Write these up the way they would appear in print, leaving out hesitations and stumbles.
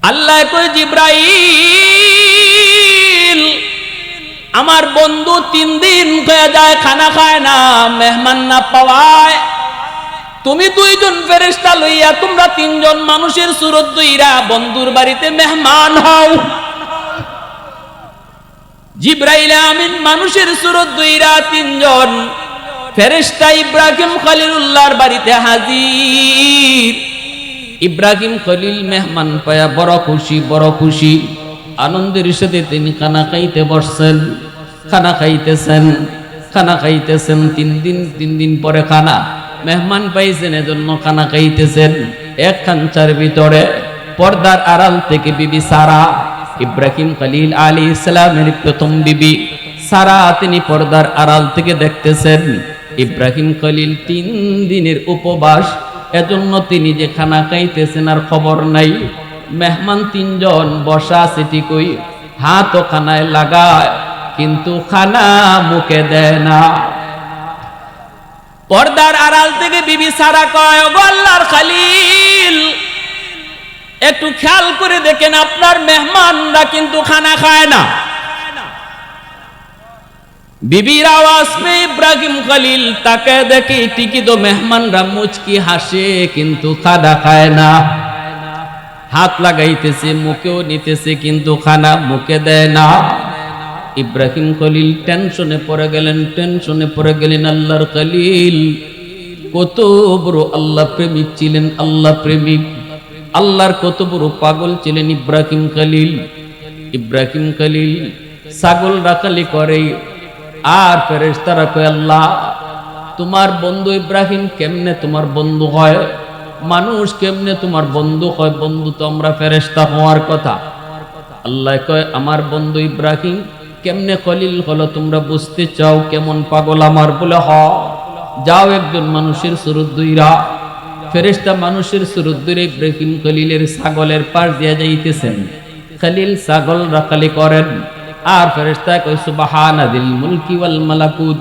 আল্লাহ কয় জিব্রাইল আমার বন্ধু 3 দিন হয়ে যায় খানা খায় না, মেহমান না পাওয়ায় তুমি 2 জন ফেরেশতা লইয়া তোমরা 3 জন মানুষের সুরত দইরা বন্ধুর বাড়িতে মেহমান হও। জিব্রাইল আমিন মানুষের সুরত দইরা 3 জন ফেরেশতা ইব্রাহিম খলিলুল্লাহর বাড়িতে হাজির। ইব্রাহিম খলিল মেহমান পায়া বড় খুশি আনন্দের সাথে তিনি খানা খাইতে বসছেন। খানা খাইতেছেন 3 দিন পরে খানা মেহমান পাইছেন, এজন্য খানা খাইতেছেন। এক খাঞ্চার ভিতরে পর্দার আড়াল থেকে বিবি সারা, ইব্রাহিম খলিল আলাইহিস সালামের প্রথম বিবি সারা, তিনি পর্দার আড়াল থেকে দেখতেছেন ইব্রাহিম খলিল 3 দিনের উপবাস, এজন্য তিনি যে খানা খাইতেছেন আর খবর নাই। মেহমান 3 জন বসা আছে ঠিকই, হাত ও খানায় লাগায় কিন্তু খানা মুখে দেয় না। পর্দার আড়াল থেকে বিবি সারা কয়, ওগো আল্লাহর খলিল একটু খেয়াল করে দেখেন আপনার মেহমানরা কিন্তু খানা খায় না। বিবির আওয়াজ পেয়ে ইব্রাহিম খলিল তাকে দেখে ঠিকই তো মেহমানরা মুচকি হাসে কিন্তু খানা খায় না। হাত লাগাইতেছে মুখেও নিতেছে কিন্তু খানা মুখে দেয় না। ইব্রাহিম খলিল টেনশনে পড়ে গেলেন। আল্লাহর খলিল কত বড় আল্লাহ প্রেমিক ছিলেন, আল্লাহ প্রেমিক, আল্লাহর কত বড় পাগল ছিলেন ইব্রাহিম খলিল ছাগল রাখালি করে। আর ফেরেশতারা কয়, আল্লাহ তোমার বন্ধু ইব্রাহিম কেমনে তোমার বন্ধু হয়, মানুষ কেমনে তোমার বন্ধু হয়, বন্ধু তো আমরা ফেরেশতা হওয়ার কথা। আল্লাহ কয়, আমার বন্ধু ইব্রাহিম কেমনে খলিল হলো তোমরা বুঝতে চাও, কেমন পাগল আমার বলে হ, যাও একজন মানুষের সুরত দুইরা। ফেরেশতা মানুষের সুরত দুইরা ইব্রাহিম খলিলের ছাগলের পাশ দিয়ে যাইতেছেন। খলিল ছাগল রাখালি করেন আর ফেরেশতা কয়, সুবহানাদিল মুলকি ওয়াল মালাকুত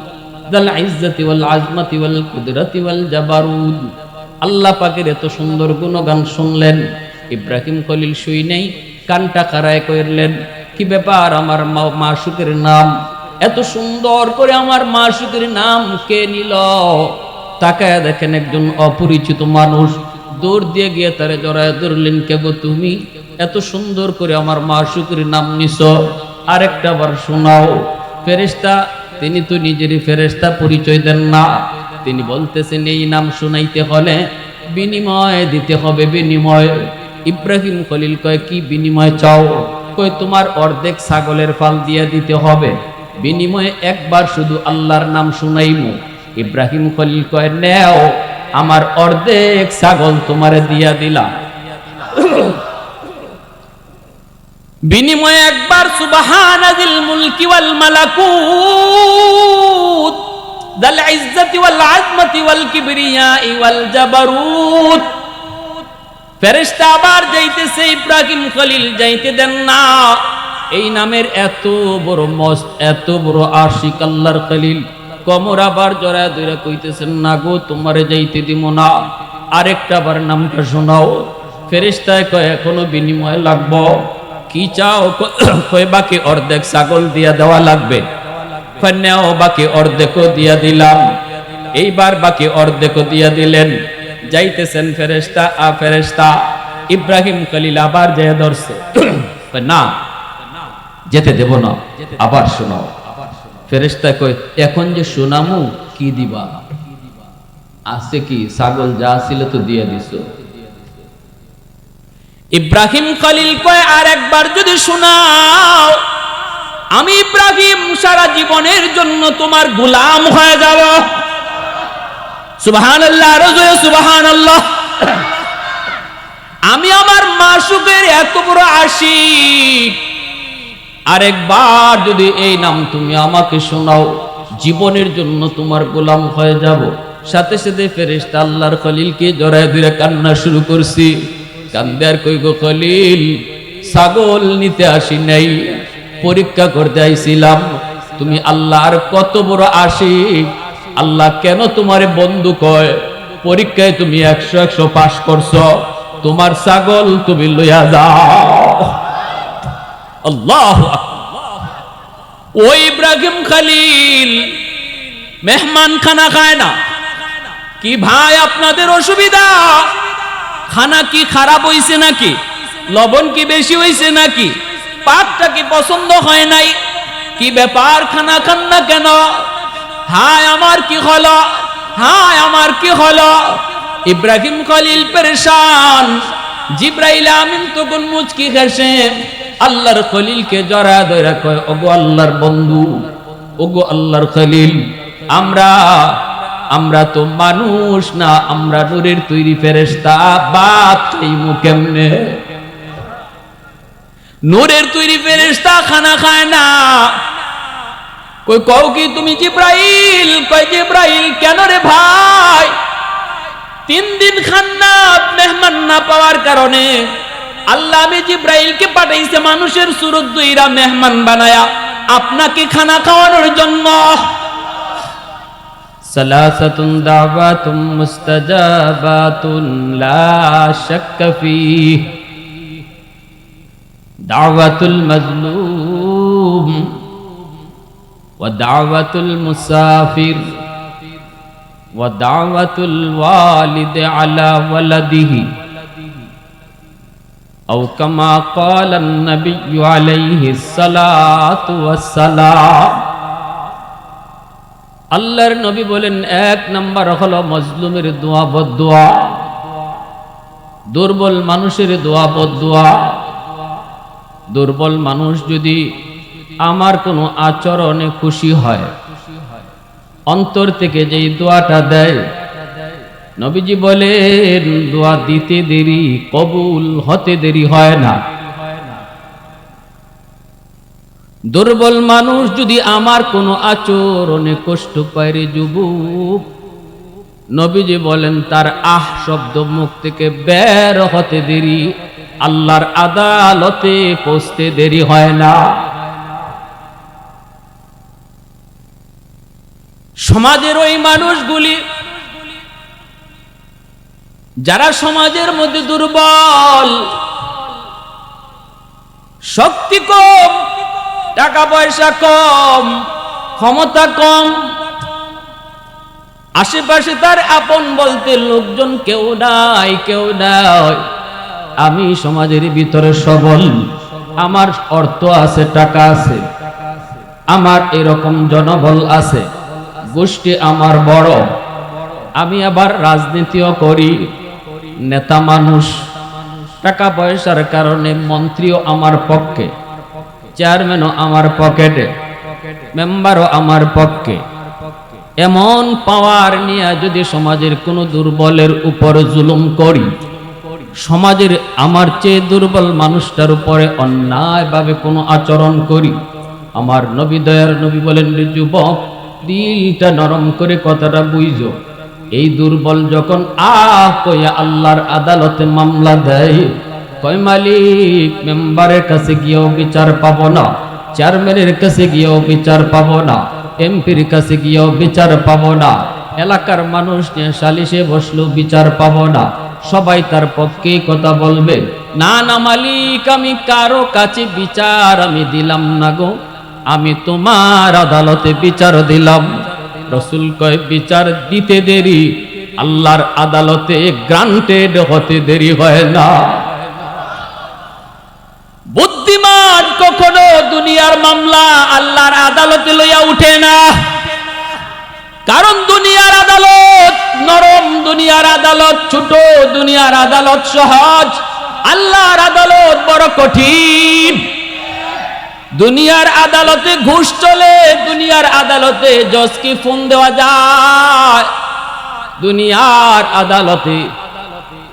যাল ইজ্জতি ওয়াল আজমতি ওয়াল কুদরতি ওয়াল জাবারুত। আল্লাহ পাকের এত সুন্দর গুণগান শুনলেন, ইব্রাহিম খলিল শুই নাই, কানটা খাড়ায় করলেন, কি ব্যাপার আমার মাশুকের নাম এত সুন্দর করে আমার মাশুকের নাম কে নিল? তাকায় দেখেন একজন অপরিচিত মানুষ, দৌড় দিয়ে গিয়ে তারে জড়ায় ধরলেন, কে গো তুমি এত সুন্দর করে আমার মাশুকের নাম নিছো, আরেকটা বার শোনাও। ফেরেশতা তিনি তো নিজেরই ফেরেশতা, পরিচয় দেন না। তিনি বলতেছেন এই নাম শুনাইতে হলে বিনিময় দিতে হবে, বিনিময়। ইব্রাহিম খলিল কয়, কি বিনিময় চাও? কয়, তোমার অর্ধেক ছাগলের ফাল দিয়ে দিতে হবে, বিনিময়ে একবার শুধু আল্লাহর নাম শুনাইমু। ইব্রাহিম খলিল কয়, নেও আমার অর্ধেক ছাগল তোমারে দিয়া দিলাম, বিনিময়ে একবার সুবহানাজিল মুলকি ওয়াল মালাকুত যাল ইজ্জতি ওয়াল আজমতি ওয়াল কিবরিয়াই ওয়াল জাবারুত। ফেরেশতা আবার যাইতেছে, ইব্রাহিম খলিল যাইতে দেন না। এই নামের এত বড় মস্ত, এত বড় আশিক আল্লাহর খলিল কমর আবার জড়ায় ধরে কইতেছেন, না গো তোমারে যাইতে দিব না, আরেকটা বার নামটা শোনাও। ফেরেশতায় কয়, এখনো বিনিময় লাগবো, কি চাও? কয়, বাকি অর্ধেক ছাগল দিয়া দেওয়া লাগবে। নেও বাকি অর্ধেকও দিয়া দিলাম। এইবার বাকি অর্ধেকও দিয়া দিলেন। যাইতেছেন ফেরেশতা ইব্রাহিম খলিল আবার যেয়ে ধরছে, না যেতে দেব না, আবার শোনাও। ফেরেশতা কয়, এখন যে শোনামু কি দিবা? আছে কি? ছাগল যা ছিল তো দিয়ে দিছো। ইব্রাহিম খলিল কয়, আর একবার যদি শোনাও আমি ইব্রাহিম সারা জীবনের জন্য তোমার গোলাম হয়ে যাব। সুবহানাল্লাহ, রাজুয়ে সুবহানাল্লাহ। আমি আমার মাশুকের এত বড় আশিক, আরেকবার যদি এই নাম তুমি আমাকে শোনাও জীবনের জন্য তোমার গোলাম হয়ে যাব। সাথে সাথে ফেরেশতা আল্লাহর খলিলকে জড়ায় ধরে কান্না শুরু করছি। কান্দে আর কই, গো খলিল ছাগল নিতে আসি নাই, পরীক্ষা করতে আইছিলাম তুমি আল্লাহর কত বড় আশিক, আল্লাহ কেন তোমারে বন্ধু কয়? পরীক্ষায় তুমি 100 পাস করছো, তোমার ছাগল তুমি লইয়া যাও। আল্লাহু আকবার। ওই ইব্রাহিম খলিল মেহমান খানা খায় না কি ভাই? আপনাদের অসুবিধা? খানা কি খারাপ হইছে নাকি? লবণ কি বেশি হইছে নাকি? পাকটা কি পছন্দ হয় নাই? কি ব্যাপার খানা খান না কেন? হায় আমার কি হলো, হায় আমার কি হলো? ইব্রাহিম খলিল পেরেশান। জিব্রাইল আমিন তখন মুচকি হেসে আল্লাহর খলিলকে জড়া ধরে কয়, ওগো আল্লাহর বন্ধু, ওগো আল্লাহর খলিল, আমরা তো মানুষ না, আমরা নূরের তৈরি ফেরেশতা, বাত খাইমু কেমনে? নূরের তৈরি ফেরেশতা খানা খায় না। কই কও কি তুমি জিব্রাইল? কয় জিব্রাইল কেন রে ভাই? 3 দিন খান না, মেহমান না পাওয়ার কারণে আল্লাহ আমি জিব্রাইলকে পাঠাইছে মানুষের সুরত দুইরা মেহমান বানায়া আপনাকে খানা খাওয়ানোর জন্য। সালাসাতুন দাওয়াতুম মুস্তাজাবাতুন লা শাক্কা ফীহ, দাওয়াতুল মাজলুম ওয়া দাওয়াতুল মুসাফির ওয়া দাওয়াতুল ওয়ালিদ আলা ওয়ালাদিহি আও কামা ক্বালা আন-নবী আলাইহিস সালাতু ওয়াস সালাম। আল্লাহর নবী বলেন 1 নাম্বার হলো মজলুমের দোয়া বদদোয়া, দুর্বল মানুষের দোয়া বদদোয়া। দুর্বল মানুষ যদি আমার কোনো আচরণে খুশি হয়, অন্তর থেকে যেই দোয়াটা দেয়, নবীজি বলেন দোয়া দিতে দেরি, কবুল হতে দেরি হয় না। দুর্বল মানুষ যদি আমার কোনো আচরণে কষ্ট পায় রে যুবক, নবীজি বলেন তার আহ শব্দ মুখ থেকে বের হতে দেরি, আল্লাহর আদালতে পৌঁছতে দেরি হয় না। সমাজের ওই মানুষগুলি যারা সমাজের মধ্যে দুর্বল, শক্তি কম, টাকা পয়সা কম, ক্ষমতা কম, আশেপাশে তার আপন বলতে লোকজন কেউ নাই, কেউ নাই। আমি সমাজের ভিতরে সবল, আমার অর্থ আছে, টাকা আছে, আমার এরকম জনবল আছে, গোষ্ঠী আমার বড়, আমি আবার রাজনীতিও করি, নেতা মানুষ, টাকা পয়সার কারণে মন্ত্রীও আমার পক্ষে, চেয়ারম্যানও আমার পকেটে, মেম্বারও আমার পক্ষে। এমন পাওয়ার নিয়ে যদি সমাজের কোনো দুর্বলের উপর জুলুম করি, সমাজের আমার চেয়ে দুর্বল মানুষটার উপরে অন্যায়ভাবে কোনো আচরণ করি, আমার নবী দয়ার নবী বলেন রে যুবক, দিলটা নরম করে কথাটা বুঝো। এই দুর্বল যখন কইয়া আল্লাহর আদালতে মামলা দেয়, কয় মালিক মেম্বারের কাছে গিয়েও বিচার পাবো না, চেয়ারম্যানের কাছে গিয়েও বিচার পাবো না, এমপির কাছে গিয়েও বিচার পাবো না, এলাকার মানুষ নিয়ে সালিশে বসলেও বিচার পাবো না, সবাই তার পক্ষে কথা বলবে। না না মালিক, আমি কারো কাছে বিচার আমি দিলাম না গো, আমি তোমার আদালতে বিচার দিলাম। রাসূল কয় বিচার দিতে দেরি, আল্লাহর আদালতে গ্রান্টেড হতে দেরি হয় না। বুদ্ধিমান কখনো দুনিয়ার মামলা আল্লাহর আদালতে লইয়া উঠে না, কারণ দুনিয়ার আদালত নরম, দুনিয়ার আদালত ছোট, দুনিয়ার আদালত সহজ, আল্লাহর আদালত বড় কঠিন। দুনিয়ার আদালতে ঘুষ চলে, দুনিয়ার আদালতে জজকে ফোন দেওয়া যায়, দুনিয়ার আদালতে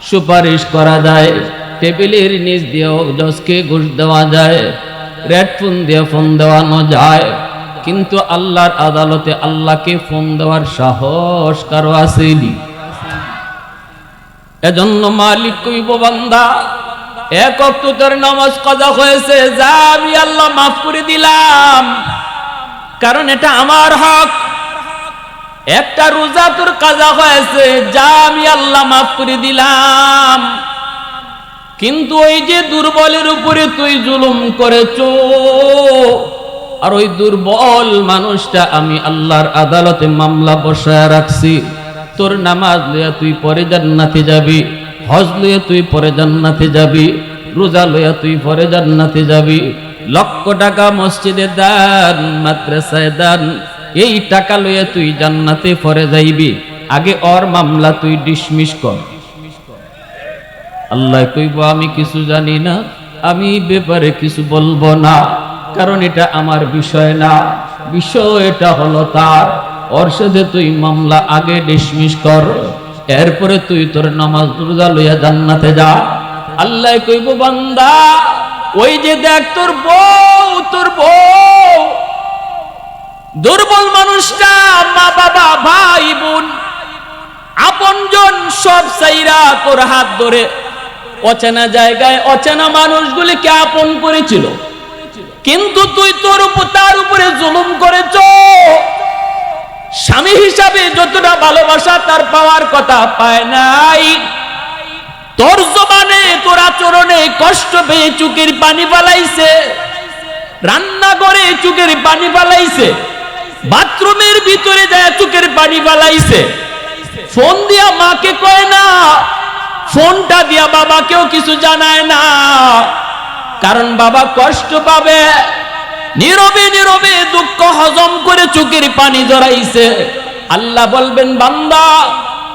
সুপারিশ করা যায়, টেবিলের নিচ দিয়েও জজকে ঘুষ দেওয়া যায়, রেড ফোন দিয়ে ফোন দেওয়ানো যায়, কিন্তু আল্লাহর আদালতে আল্লাহকে ফোন দেওয়ার সাহস কারো আসেনি। এজন্য মালিক কইব বান্দা, 1 ওয়াক্ত তোর নামাজ কাজা হয়েছে, যা আমি আল্লাহ মাফ করে দিলাম, কারণ এটা আমার হক। একটা রোজা তোর কাজা হয়েছে, যা আমি আল্লাহ মাফ করে দিলাম, কিন্তু ওই যে দুর্বলের উপরে তুই জুলুম করেছো, আর ওই দুর্বল মানুষটা আমি আল্লাহর আদালতে মামলা বসায় রাখছি। তোর নামাজ লইয়া তুই পরে জান্নাতে যাবি, হজ লইয়া তুই পরে জান্নাতে যাবি, রোজা লইয়া তুই পরে জান্নাতে যাবি, লক্ষ টাকা মসজিদে দান, মাদ্রাসায় দান, এই টাকা লইয়া তুই জান্নাতে পরে যাইবি। আগে ওর মামলা তুই ডিসমিস কর। আল্লাহ কইব আমি কিছু জানি না, আমি ব্যাপারে কিছু বলবো না, কারণ এটা আমার বিষয় না, বিষয়টা হলো তার। ওর সাথে তুই মামলা আগে ডিসমিস কর, এরপরে তুই তোর নামাজ রোজা লইয়া জান্নাতে যা। আল্লাহ কইব বান্দা ওই যে দেখ তোর বউ দুর্বল মানুষটা, মা বাবা ভাই বোন আপনজন সব সাইরা তোর হাত ধরে অচেনা জায়গায় অচেনা মানুষগুলিকে আপন করেছিল, কিন্তু তুই তার উপরে জুলুম করেছ। স্বামী হিসাবে যতটা ভালোবাসা তার পাওয়ার কথা পায় নাই। তোর জবানে তোর আচরণে কষ্ট পেয়ে চোখের পানি পালাইছে, রান্না করে চোখের পানি পালাইছে, বাথরুমের ভিতরে যায় চোখের পানি পালাইছে। ফোন দিয়া মাকে কয় না, ফোনটা দিয়া বাবাকেও কিছু জানায় না, কারণ বাবা কষ্ট পাবে। নীরবে নীরবে দুঃখ হজম করে চোখের পানি জড়াইছে। আল্লাহ বলবেন বান্দা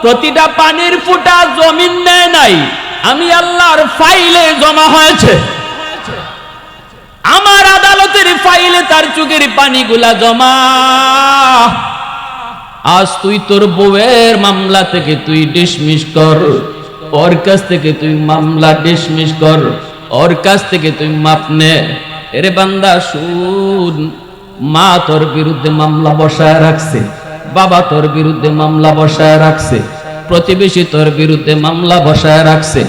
প্রতিটা পানির ফোঁটা জমিন নেয় নাই, আমি আল্লাহর ফাইলে জমা হয়েছে, আমার আদালতের ফাইলে তার চোখের পানিগুলা জমা। আজ তুই তোর বউয়ের মামলা থেকে তুই ডিসমিস কর, ওর কাছ থেকে তুই মামলা ডিসমিস কর, ওর কাছ থেকে তুই মাপ নে। এরে বান্দা শুন, মা তোর বিরুদ্ধে মামলা বসায় রাখছে, বাবা তোর বিরুদ্ধে মামলা বসায় রাখছে, প্রতিবেশী তোর বিরুদ্ধে মামলা বসায় রাখছে,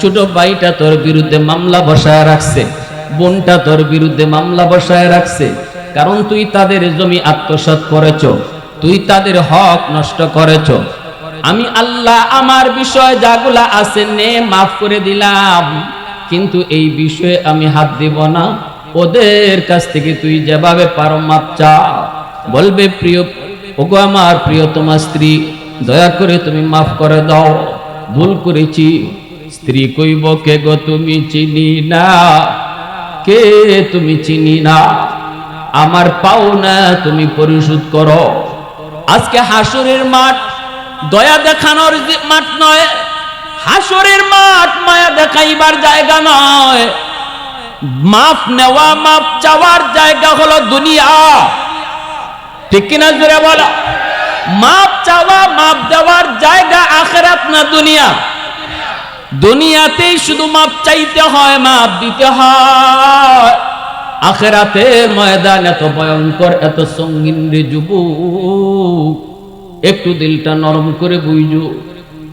ছোট ভাইটা তোর বিরুদ্ধে মামলা বসায় রাখছে, বোনটা তোর বিরুদ্ধে মামলা বসায় রাখছে। কারণ তুই তাদের জমি আত্মসাৎ করেছ, তুই তাদের হক নষ্ট করেছ। আমি আল্লাহ আমার বিষয় যাগুলা আছে নে মাফ করে দিলাম, কিন্তু এই বিষয়ে আমি হাত দিব না। ওদের কাছ থেকে তুই যেভাবে পারো মাপ চা। বলবে প্রিয় ওগো আমার প্রিয়তমা স্ত্রী, দয়া করে তুমি মাফ করে দাও, ভুল করেছি। স্ত্রী কইব কে গো তুমি চিনি না, কে তুমি চিনি না, আমার পাওনা তুমি পরিশোধ করো। আজকে হাসরের মাঠ দয়া দেখানোর মাঠ নয়, হাসরের মাঠ মায়া দেখাইবার জায়গা নয়, মাফ নেওয়া মাফ চাওয়ার জায়গা হলো দুনিয়া। ঠিক কিনা জোরে বলো? মাফ চাওয়া মাফ দেওয়ার জায়গা আখিরাত না দুনিয়া। দুনিয়াতেই শুধু মাফ চাইতে হয়, মাফ দিতে হয়। আখিরাতের ময়দান এত ভয়ঙ্কর, এত সঙ্গীন রে যুবক, একটু দিলটা নরম করে বুঝো।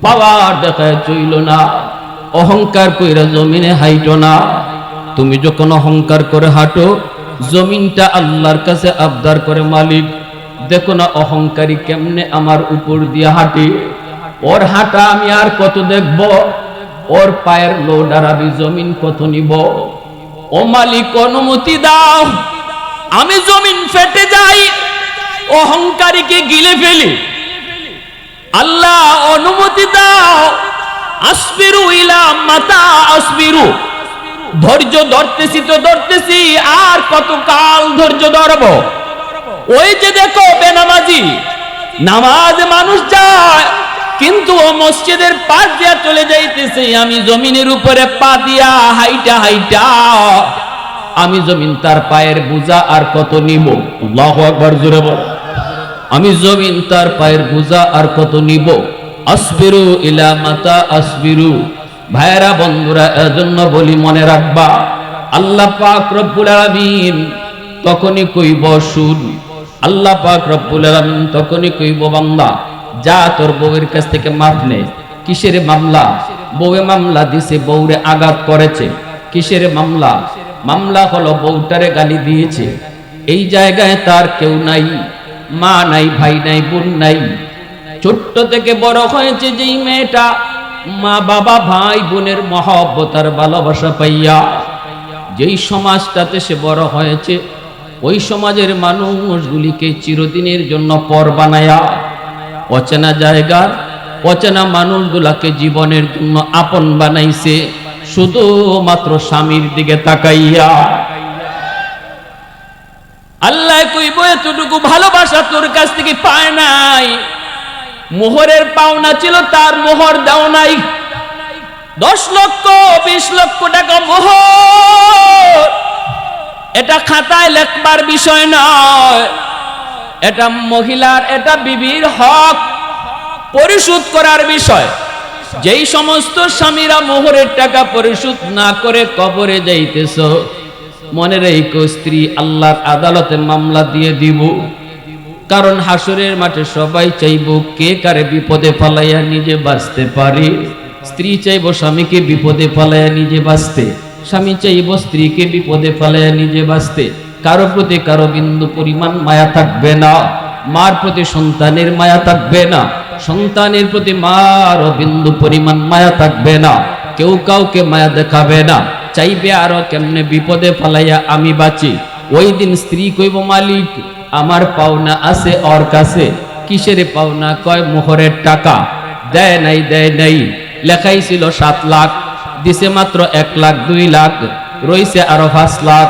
পাওয়ার দেখায় চইল না, অহংকার কইরা জমিনে হাইটো না। তুমি যখন অহংকার করে হাঁটো, জমিনটা আল্লাহর কাছে আবদার করে, মালিক দেখো না অহংকারী কেমনে আমার উপর দিয়ে হাঁটে, ওর হাঁটা আমি আর কত দেখব, ওর পায়ের লোড আর আমি জমিন কত নিব। ও মালিক অনুমতি দাও, আমি জমিন ফেটে যাই, অহংকারীকে গিলে ফেলি। আল্লাহ অনুমতি দাও, আসবিরু ইলা মাতা আসবিরু, ধৈর্য ধরতেছি তো ধরতেছি, আর কত কাল ধৈর্য ধরব। ওই যে দেখো বেনামাজি, নামাজ মানুষ যায় কিন্তু ও মসজিদের পাশ দিয়া চলে যাইতেছে, আমি জমিনের উপরে পা দিয়া হাইটা হাইটা, আমি জমিন তার পায়ের বোঝা আর কত নিব। আল্লাহু আকবার জোরে বল। আমি জমিন তার পায়ের বোঝা আর কত নিব। আসবিরু ইলা মাতা আসবিরু। ভাইরা বন্ধুরা, এজন্য বলি মনে রাখবা, আল্লাহ পাক রব্বুল আলামিন তখনই কইব শুন, আল্লাহ পাক রব্বুল আলামিন তখনই কইব বান্দা যা তোর বউয়ের কাছ থেকে মাফ নে। কিসের মামলা? বউয়ে মামলা দিছে, বউরে আঘাত করেছে। কিসের মামলা? মামলা হলো বউটারে গালি দিয়েছে। এই জায়গায় তার কেউ নাই, মা নাই, ভাই নাই, বোন নাই। ছোট্ট থেকে বড় হয়েছে যেই মেয়েটা, মা বাবা ভাই বোনের মহব্বত আর ভালোবাসা পাইয়া যেই সমাজটাতে সে বড় হয়েছে, ওই সমাজের মানুষগুলিকে চিরদিনের জন্য পর বানায়া অচেনা জায়গার অচেনা মানুষগুলাকে জীবনের জন্য আপন বানাইছে শুধুমাত্র স্বামীর দিকে তাকাইয়া। আল্লাহ কইব এতটুকু ভালোবাসা তোর কাছ থেকে পায় নাই, মোহরের পাওনা ছিল তার মোহর দাও নাই। 10 লক্ষ 20 লক্ষ টাকা মোহর, এটা খাতায় লেখবার বিষয় নয়, এটা মহিলার, এটা বিবির হক পরিশোধ করার বিষয়। যেই সমস্ত স্বামীরা মোহরের টাকা পরিশোধ না করে কবরে যাইতেছ, মনে রেখো স্ত্রী আল্লাহর আদালতে মামলা দিয়ে দিব। কারণ হাসরের মাঠে সবাই চাইব কে কারে বিপদে ফালাইয়া নিজে বাঁচতে পারে। স্ত্রী চাইব স্বামীকে বিপদে ফালাইয়া নিজে বাঁচতে, স্বামী চাইব স্ত্রীকে বিপদে ফালাইয়া নিজে বাঁচতে। কারো প্রতি কারো বিন্দু পরিমাণ মায়া থাকবে না, মার প্রতি সন্তানের মায়া থাকবে না, সন্তানের প্রতি মার বিন্দু পরিমাণ মায়া থাকবে না। কেউ কাউকে মায়া দেখাবে না, চাইবে আরো কেমনে বিপদে ফালাইয়া আমি বাঁচি। ওই দিন স্ত্রী কইব মালিক আমার পাওনা আছে ওর কাছে। কিসের পাওনা? কয় মোহরের টাকা। দেয় নাই, দেয় নাই। লেখাই ছিল 7 লাখ, দিছে মাত্র 1 লাখ 2 লাখ, রইছে আরো 5 লাখ।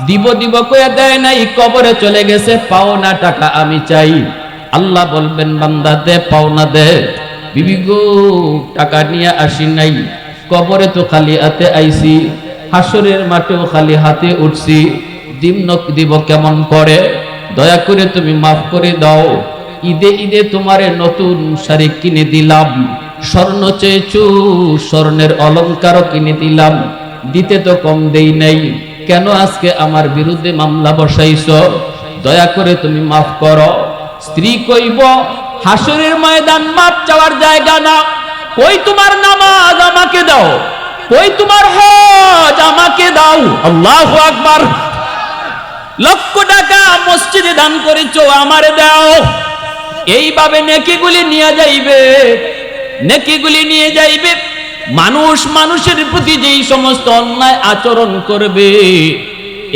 দিব দিব কয়ে দেয় নাই, কবরে চলে গেছে। পাওনা টাকা আমি চাই। আল্লাহ বলবেন বান্দা দে, পাওনা দে। বিবি গো টাকা নিয়ে আসি নাই, কবরে তো খালি হাতে আইছি, হাসরের মাঠেও খালি হাতে উঠছি, দিব কেমন করে? দয়া করে তুমি মাফ করে দাও। ঈদে ঈদে তোমারে নতুন শাড়ি কিনে দিলাম, স্বর্ণ চেয়েছু স্বর্ণের অলংকারও কিনে দিলাম, দিতে তো কম দেই নাই, কেন আজকে আমার বিরুদ্ধে মামলা বসাইছ? দয়া করে তুমি মাফ করো। স্ত্রী কইব হাসরের ময়দান মাপ চাওয়ার জায়গা না। কই তোমার নামাজ আমাকে দাও, কই তোমার হজ আমাকে দাও। আল্লাহু আকবার। লক্ষ টাকা মসজিদে দান করেছো, আমারে দাও। এইভাবে নেকিগুলি নিয়ে যাইবে, নেকিগুলি নিয়ে যাইবে। মানুষ মানুষের প্রতি যেই সমস্ত অন্যায় আচরণ করবে,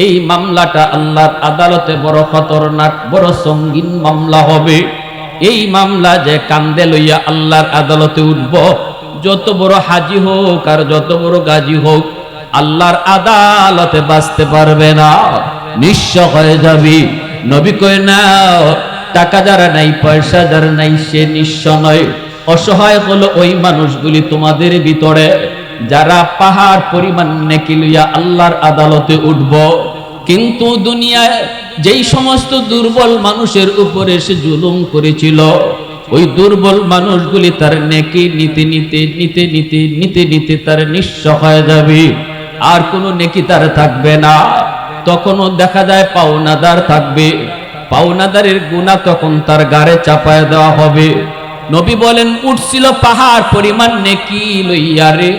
এই মামলাটা আল্লাহর আদালতে বড় খতরনাক, বড় সঙ্গীন মামলা হবে। এই মামলা যে কান্দে লইয়া আল্লাহর আদালতে উঠব, যত বড় হাজি হোক আর যত বড় গাজী হোক, আল্লাহর আদালতে বাঁচতে পারবে না, নিঃস্ব হয়ে যাবি। নবী কয় না, টাকা যারা নাই, পয়সা যারা নাই, সে নিঃস্ব নয়। অসহায় হলো ওই মানুষগুলি তোমাদের ভিতরে যারা পাহাড় পরিমাণ নেকি লইয়া আল্লাহর আদালতে উঠব। কিন্তু দুনিয়ায় যেই সমস্ত দুর্বল মানুষের উপরে সে জুলুম করেছিল, ওই দুর্বল মানুষগুলি তার নেকি নিতে নিতে নিতে নিতে নিতে নিতে তার নিঃস্ব হয়ে যাবে, আর কোনো নেকি তার থাকবে না। তখনও দেখা যায় পাওনাদার থাকবে, পাওনাদারের গুনাহ তখন তার গাড়ে চাপায় দেওয়া হবে। নবী বলেন উঠছিল পাহাড় পরিমাণ নেকি লইয়া রে,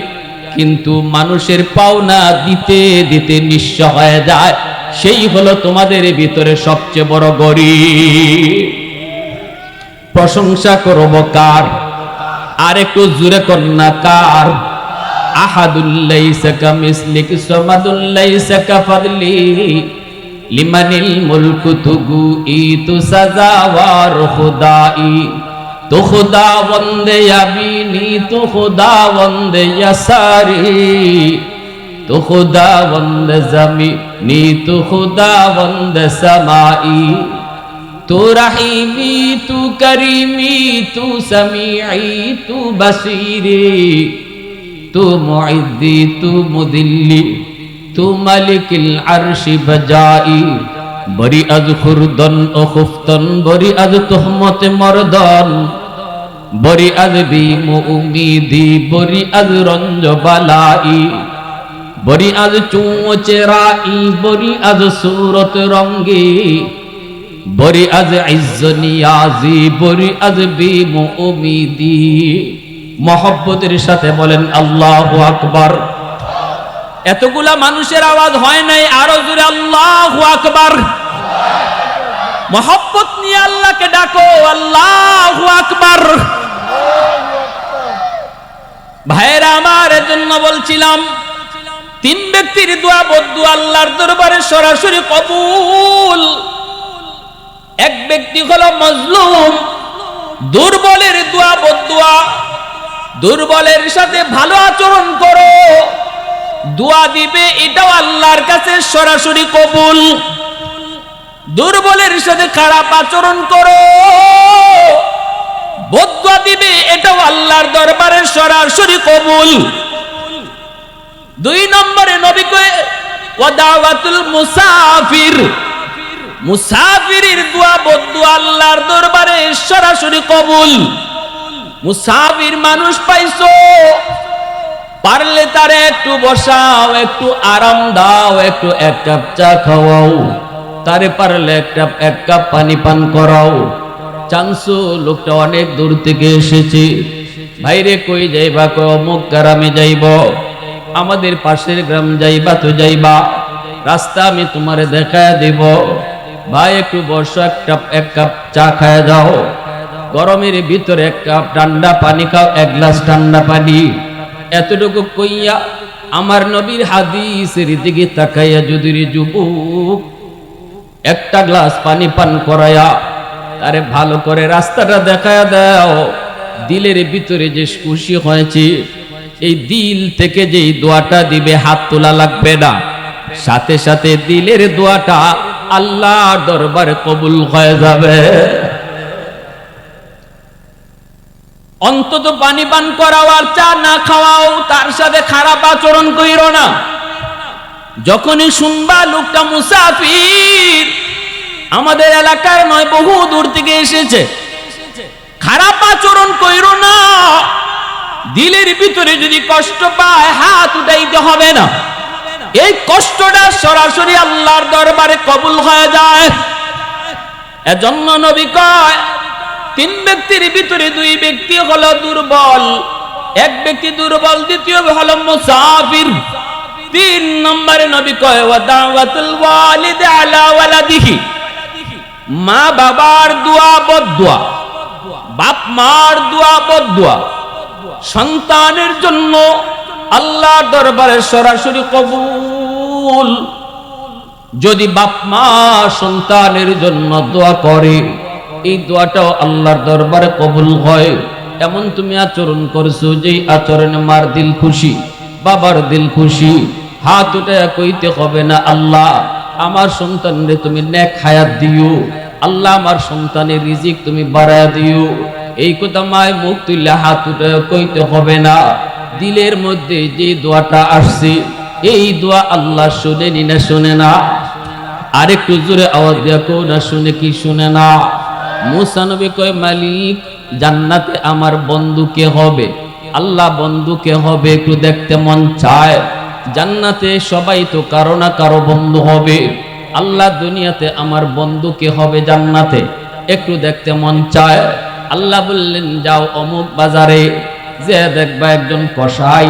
কিন্তু মানুষের পাওনা দিতে দিতে নিঃস্ব হয়ে যায়। সেই হলো তোমাদের ভিতরে সবচেয়ে বড় গরীব। প্রশংসা করব কার? আর একটু জোরে কন্যা কার? আহাদুল লাইসা কামিসলিক সামাদুল লাইসা কাফাদলি লিমানিল মুলকু তুগু ইতু সাজাওয়ার খুদাই। তো খুদা বন্দে ইয়ামিনি, তো খুদা বন্দে ইয়াসারি, তো খুদা বন্দে জমিনি, তো খুদা বন্দে সামাই। তু রহিমি, তু করিমি, তু সমিঈ, তু বসীরি, তু মুইদ্দি, তু মুদিল্লি, তু মালিকিল আরশি বজাই। বরি আজ খুরদন ও খুফতন, বরি আজ তুহমতে মরদন, বরি আজ বিমু উমিদি, বরি আজ রঞ্জ বালাই, বরি আজ চুঁচেরাই, বরি আজ সুরত রঙ্গি, বরি আজ ইজ্জ নিয়াজি, বরি আজ বিমু উমিদি। মহব্বতের সাথে বলেন আল্লাহু আকবার। এতগুলা মানুষের আওয়াজ হয় নাই, আরো জোরে আল্লাহু আকবার। মহব্বত নিয়ে আল্লাহকে ডাকো, আল্লাহু আকবার। ভাইরা আমার, এজন্য বলছিলাম তিন ব্যক্তির দোয়া বদদুয়া আল্লাহর দরবারে সরাসরি কবুল। এক ব্যক্তি হলো মজলুম, দুর্বলের দোয়া বদদুয়া, দুর্বলের সাথে ভালো আচরণ করো, দোয়া দিবে, এটাও আল্লাহর কাছে সরাসরি কবুল। দুর্বলের সাথে খারাপ আচরণ করো, বদদুয়া দিবে, এটাও আল্লাহর দরবারে সরাসরি কবুল। দুই নম্বরে নবী কয়ে ওয়াদাওয়াতুল মুসাফির, মুসাফিরের দোয়া বদদুয়া আল্লাহর দরবারে সরাসরি কবুল। মুসাফির মানুষ পাইছো, পারলে তারে একটু বসাও, একটু আরাম দাও, একটু এক কাপ চা খাওয়াও, তারে পারলে এক কাপ পানি পান করাও। চান্সু লোকটা অনেক দূর থেকে এসেছে, ভাইরে কই যাইবা? কই অমুক গ্রামে যাইব, আমাদের পাশের গ্রাম যাইবা? তো যাইবা, রাস্তা আমি তোমারে দেখায় দেব। ভাই একটু বসো, এক কাপ চা খায় যাও, গরমের ভিতরে এক কাপ ঠান্ডা পানি খাও, এক গ্লাস ঠান্ডা পানি। এতটুকু কইয়া আমার নবীর হাদিসের দিকে তাকাইয়া যদি যুবক একটা গ্লাস পানি পান করায়া তারে ভালো করে রাস্তাটা দেখায়া দাও, দিলের ভিতরে যে খুশি হয়েছে, এই দিল থেকে যে দোয়াটা দিবে, হাত তোলা লাগবে না, সাথে সাথে দিলের দোয়াটা আল্লাহর দরবারে কবুল হয়ে যাবে। অন্তত পানি পান করাও আর চা না খাওয়াও, তার সাথে খারাপ আচরণ কইরো না। যখনই শুনবা লোকটা মুসাফির, আমাদের এলাকার নয়, বহু দূর থেকে এসেছে, খারাপ আচরণ কইরো না। দিলের ভিতরে যদি কষ্ট পায়, হাত উঠাইতে হবে না, এই কষ্টটা সরাসরি আল্লাহর দরবারে কবুল হয়ে যায়। এজন্য নবী কয় তিন ব্যক্তির ভিতরে দুই ব্যক্তি হলো দুর্বল, এক ব্যক্তি দুর্বল, দ্বিতীয় হলো মুসাফির। তিন নম্বরে নবী কয় ওয়াদাওয়াতুল ওয়ালিদ আলা ওয়ালাদিহি, মা বাবার দোয়া বদদুয়া, বাপ মার দোয়া বদদুয়া সন্তানের জন্য আল্লাহর দরবারে সরাসরি কবুল। যদি বাপ মা সন্তানের জন্য দোয়া করে, এই দোয়াটাও আল্লাহর দরবারে কবুল হয়। এমন তুমি আচরণ করছো যেই আচরণে মার দিল খুশি, বাবার দিল খুশি। হাত উঠে কইতে হবে না, আল্লাহ আমার সন্তানরে তুমি নেক হায়াত দিও, আল্লাহ আমার সন্তানের রিজিক তুমি বাড়ায়া দিও। এই কথা মায় মুখ তুললে হাত উঠে কইতে হবে না। দিলের মধ্যে যে দোয়াটা আসছে, এই দোয়া আল্লাহ শুনেনি না শুনে না? আরেকটু জোরে আওয়াজ দিয়া কো না, শুনে কি শুনে না? মুসা নবী কয় মালিক, জান্নাতে আমার বন্ধু কে হবে? আল্লাহ বন্ধু কে হবে একটু দেখতে মন চায়। জান্নাতে সবাই তো কারো না কারো বন্ধু হবে, আল্লাহ দুনিয়াতে আমার বন্ধু কে হবে জান্নাতে একটু দেখতে মন চায়। আল্লাহ বললেন যাও অমুক বাজারে, যে দেখবা একজন কসাই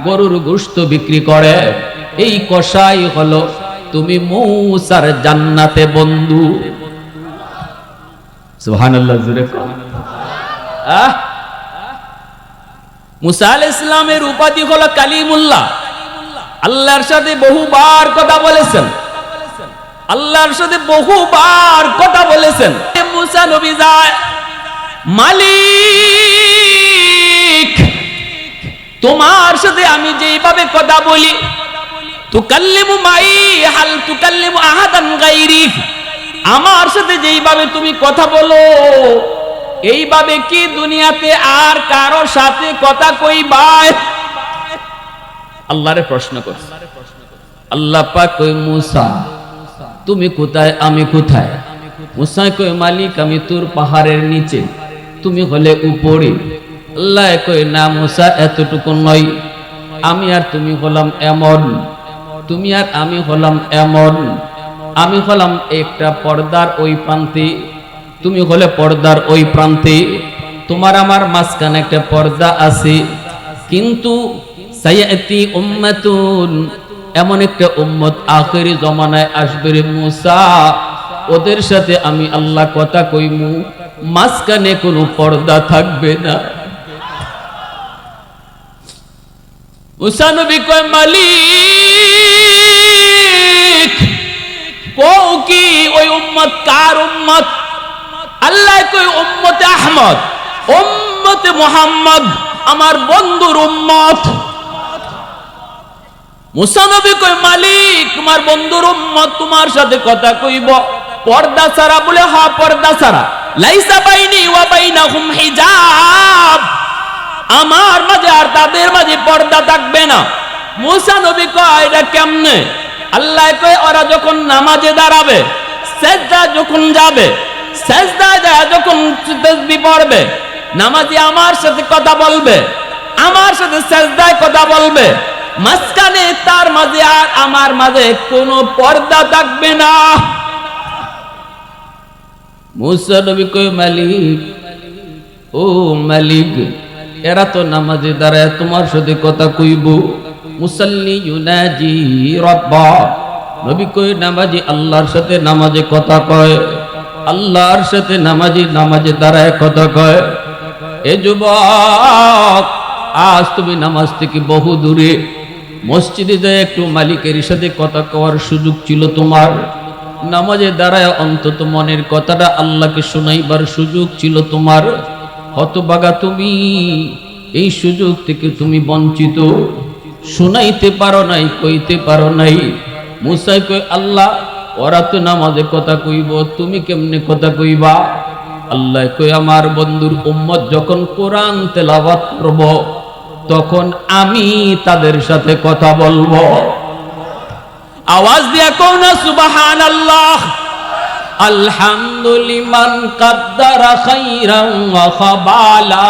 গরুর গোশত বিক্রি করে, এই কসাই হলো তুমি মুসার জান্নাতে বন্ধু। সুবহানাল্লাহ, জোরে কর। মুসা আলাইহিস সালামের উপাধি হলো কালিমুল্লাহ। আল্লাহর সাথে বহুবার কথা বলেছেন, আল্লাহর সাথে বহুবার কথা বলেছেন। মুসা নবী যায়, মালিক তোমার সাথে আমি যেইভাবে কথা বলি, তুকাল্লিমু মাই হাল তুকাল্লিমু আহাদান গায়রি, আমার সাথে যেইভাবে তুমি কথা বলো, এইভাবে কি দুনিয়াতে আর কারো সাথে কথা কইবা? আল্লাহরে প্রশ্ন করছে। আল্লাহ পাক কই মুসা তুমি কোথায়, আমি কোথায়? মুসা কই মালিক আমি তোর পাহাড়ের নিচে, তুমি হলে উপরে। আল্লাহ কই না মুসা এতটুকু নয়, আমি আর তুমি হলাম এমন, তুমি আর আমি হলাম এমন। আমি হলাম একটা পর্দার ওই প্রান্তে, তুমি হলে পর্দার ওই প্রান্তে, তোমার আমার মাঝখানে একটা পর্দা আছে। কিন্তু সায়াতি উম্মাতুন, এমন একটা উম্মত আখেরি জমানায় আসবে রে মুসা, ওদের সাথে আমি আল্লাহ কথা কইমু, মাঝখানে কোনো পর্দা থাকবে না। মুসা নবী কয় মালিক কও কি ওই উম্মত কার উম্মত? আল্লাহ কয় উম্মতে আহমদ, উম্মতে মুহাম্মদ, আমার বন্ধুর উম্মত। মুসা নবী কয় মালিক তোমার বন্ধুর উম্মত তোমার সাথে কথা কইব পর্দা ছাড়া? বলে হ্যাঁ পর্দা ছাড়া। লাইসা বাইনি ওয়া বাইনাহুম হিজাব, আমার মাঝে আর তাদের মাঝে পর্দা থাকবে না। মুসা নবী কয় এটা কেমনে? আল্লাহ কয় ওরা যখন নামাজে দাঁড়াবে, সেজদা যখন যাবে, সেজদায় যায় যখন তাসবিহ পড়বে, নামাজি আমার সাথে কথা বলবে, আমার সাথে সেজদায় কথা বলবে, মাঝখানে তার মাঝে আর আমার মাঝে কোনো পর্দা থাকবে না। মুসা নবী কয় মালিক, ও মালিক এরা তো নামাজে দাঁড়ায় তোমার সাথে কথা কইব। মুসাল্লি ইউনাজি রাব্বা, নবী কয় নামাজি আল্লাহর সাথে নামাজে কথা কয়, আল্লাহর সাথে নামাজি নামাজে দাঁড়ায় কথা কয়। এ যুবক আজ তুমি নামাজ থেকে বহু দূরে, মসজিদে যায় একটু মালিকের সাথে কথা কওয়ার সুযোগ ছিল তোমার, নামাজে দাঁড়ায় অন্তত মনের কথাটা আল্লাহকে শোনাইবার সুযোগ ছিল তোমার। হতভাগা তুমি, এই সুযোগ থেকে তুমি বঞ্চিত, শোনাইতে পারো নাই, কইতে পারো নাই। মুসা কয় আল্লাহ ওরা তো নামাজে কথা কইব, তুমি কেমনে কথা কইবা? আল্লাহ কয় আমার বন্ধুর উম্মত যখন কোরআন তেলাওয়াত করব তখন আমি তাদের সাথে কথা বলবো। আওয়াজ দিয়া কও না সুবহানাল্লাহ। আলহামদুলিমান কাদ্দারা খাইরান ওয়া খাবালা,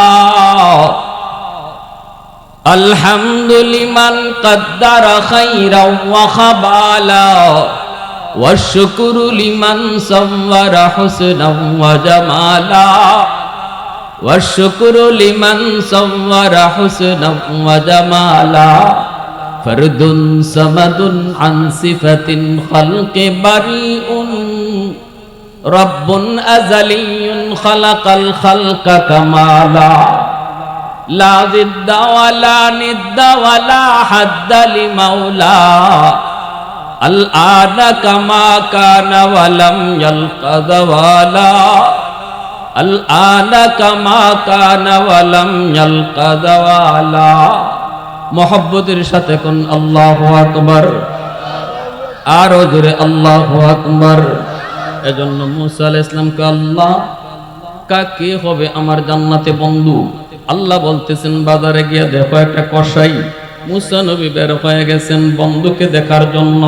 আলহামদুলিমান কাদ্দারা খাইরান ওয়া খাবালা, ওয়াশকুরু লিমান সাওয়ারা হুসনান ওয়া জামালা, ওয়াশকুরু লিমান সাওয়ারা হুসনান ওয়া জামালা, ফরদুন সামাদুন আন সিফাতিন খালকি বারিউন, রব্বুন আযালিয়ুন খালাকাল খালকা কামালা, লা জিদ্দা ওয়ালা নিদ্দা ওয়ালা হাদ্দা লিমাওলা, আল আনা কামা কানা ওয়ালাম ইয়ালকা যাওয়ালা, আল আনা কামা কানা ওয়ালাম ইয়ালকা যাওয়ালা। মোহাব্বতের সাথে কোন আল্লাহু আকবার, আরো জোরে আল্লাহু আকবার। এজন্য মুসা আলাইহিস সালামকে আল্লাহ কাকে হবে আমার জান্নাতে বন্ধু? আল্লাহ বলতেছেন বাজারে গিয়ে দেখো একটা কসাই। মুসা নবী বের হয়ে গেছেন বন্ধুকে দেখার জন্য।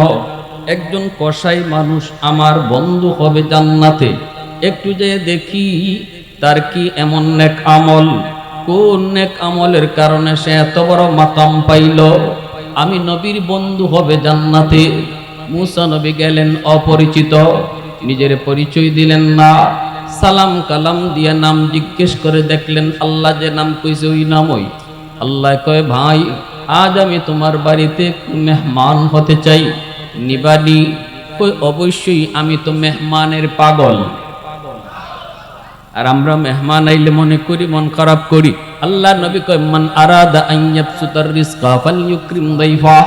একজন কসাই মানুষ আমার বন্ধু হবে জান্নাতে, একটু যেয়ে দেখি তার কি এমন নেক আমল, কোন নেক আমলের কারণে সে এত বড় মাকাম পাইল, আমি নবীর বন্ধু হবে জান্নাতে। মুসা নবী গেলেন অপরিচিত, নিজের পরিচয় দিলেন না, সালাম কালাম দিয়ে নাম জিজ্ঞেস করে দেখলেন আল্লাহ যে নাম কইছে ওই নামই। আল্লাহ কয় ভাই আজ আমি তোমার বাড়িতে মেহমান হতে চাই, নিবানি? কই অবশ্যই, আমি তো মেহমানের পাগল। আর আমরা মেহমান আইলে মনে করি মন খারাপ করি। আল্লাহ নবী কয় মান আরাদা আন ইয়াবসুতার রিজকা ফালইউকরিম দাইফা,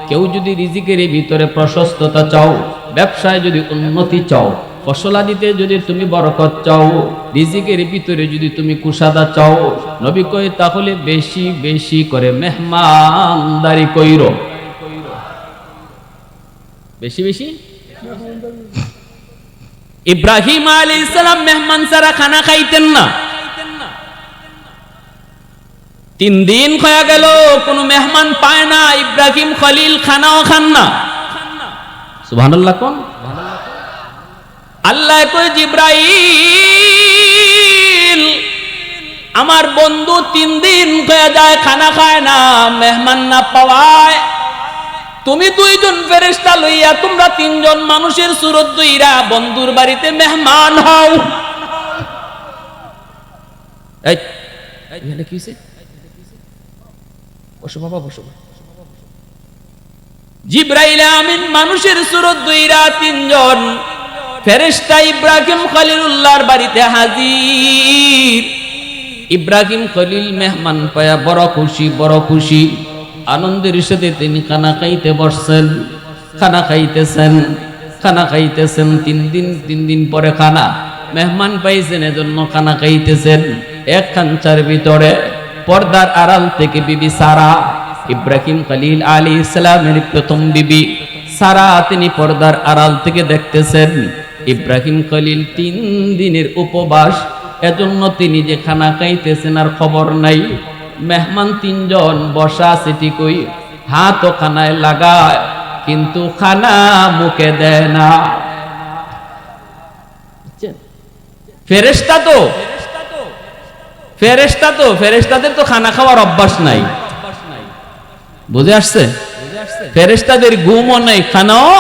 কেউ যদি রিজিকের ভিতরে প্রশস্ততা চাও, ব্যবসায় যদি উন্নতি চাও, ফসলাদিতে যদি তুমি বরকত চাও, রিজিকের ভিতরে যদি তুমি কুশাদা চাও, নবী কয় তাহলে বেশি বেশি করে মেহমানদারি কইরো। বেশি বেশি। ইব্রাহিম আলাইহিস সালাম মেহমান ছাড়া খানা খাইতেন না। 3 দিন হয়ে গেল কোনো মেহমান পায় না, ইব্রাহিম খলিল খানাও খান না। সুবহানাল্লাহ কোন? আল্লাহ কয় জিবরাইল আমার বন্ধু 3 দিন হয়ে যায় খানা খায় না, মেহমান না পাওয়ায় তুমি 2 জন ফেরেশতা লইয়া তোমরা 3 জন মানুষের সুরত দইরা বন্ধুর বাড়িতে মেহমান হও। এই এখানে কি হইছে? বসো বাবা বসো। জিবরাইল আমিন মানুষের সুরত দইরা 3 জন ফেরেশতা ইব্রাহিম খলিলুল্লাহর বাড়িতে হাজির। ইব্রাহিম খলিল মেহমান পায়া বড় খুশি, বড় খুশি। আনন্দের সাথে তিনি খানা খাইতে বসছেন, খানা খাইতেছেন 3 দিন পরে খানা মেহমান পাইছেন, এজন্য খানা খাইতেছেন। এক খাঞ্চার ভিতরে পর্দার আড়াল থেকে বিবি সারা, ইব্রাহিম খলিল আলাইহিস সালামের প্রথম বিবি সারা, তিনি পর্দার আড়াল থেকে দেখতেছেন ইব্রাহিম খলিল 3 দিনের উপবাস, এজন্য তিনি যে খানা খাইতেছেন আর খবর নাই। মেহমান 3 জন বসা আছে ঠিকই, হাত ও খানায় লাগায় কিন্তু খানা মুখে দেয় না। ফেরেশতাদের তো খানা খাওয়ার অভ্যাস নাই, বুঝে আসছে? ফেরেশতাদের ঘুমও নাই, খানাও।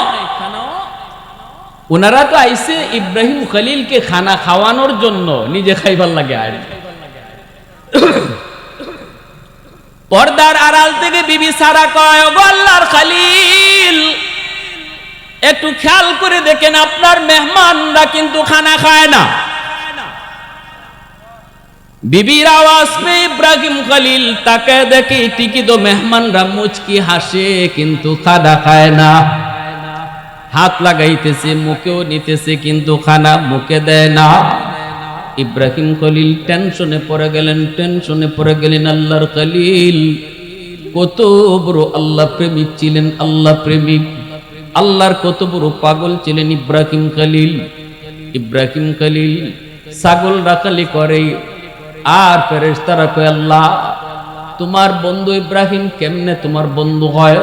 ওনারা তো আইসে ইব্রাহিম খলিলকে খানা খাওয়ানোর জন্য, নিজে খাইবার লাগে। আর পর্দার আড়াল থেকে বিবি সারা কয়, ওগো আল্লাহর খলিল, একটু খেয়াল করে দেখেন আপনার মেহমানরা কিন্তু খানা খায় না। বিবির আওয়াজ পেয়ে ইব্রাহিম খলিল তাকে দেখে ঠিকই তো মেহমানরা মুচকি হাসে কিন্তু খানা খায় না। হাত লাগাইতেছে, মুখেও নিতেছে কিন্তু খানা মুখে দেয় না। ইব্রাহিম খলিল টেনশনে পড়ে গেলেন। আল্লাহর খলিল কত বড় আল্লাহ প্রেমিক ছিলেন, আল্লাহ প্রেমিক, আল্লাহর কত বড় পাগল ছিলেন ইব্রাহিম খলিল ছাগল রাখালি করে। আর ফেরেশতারা কয়, আল্লাহ তোমার বন্ধু ইব্রাহিম কেমনে তোমার বন্ধু হয়?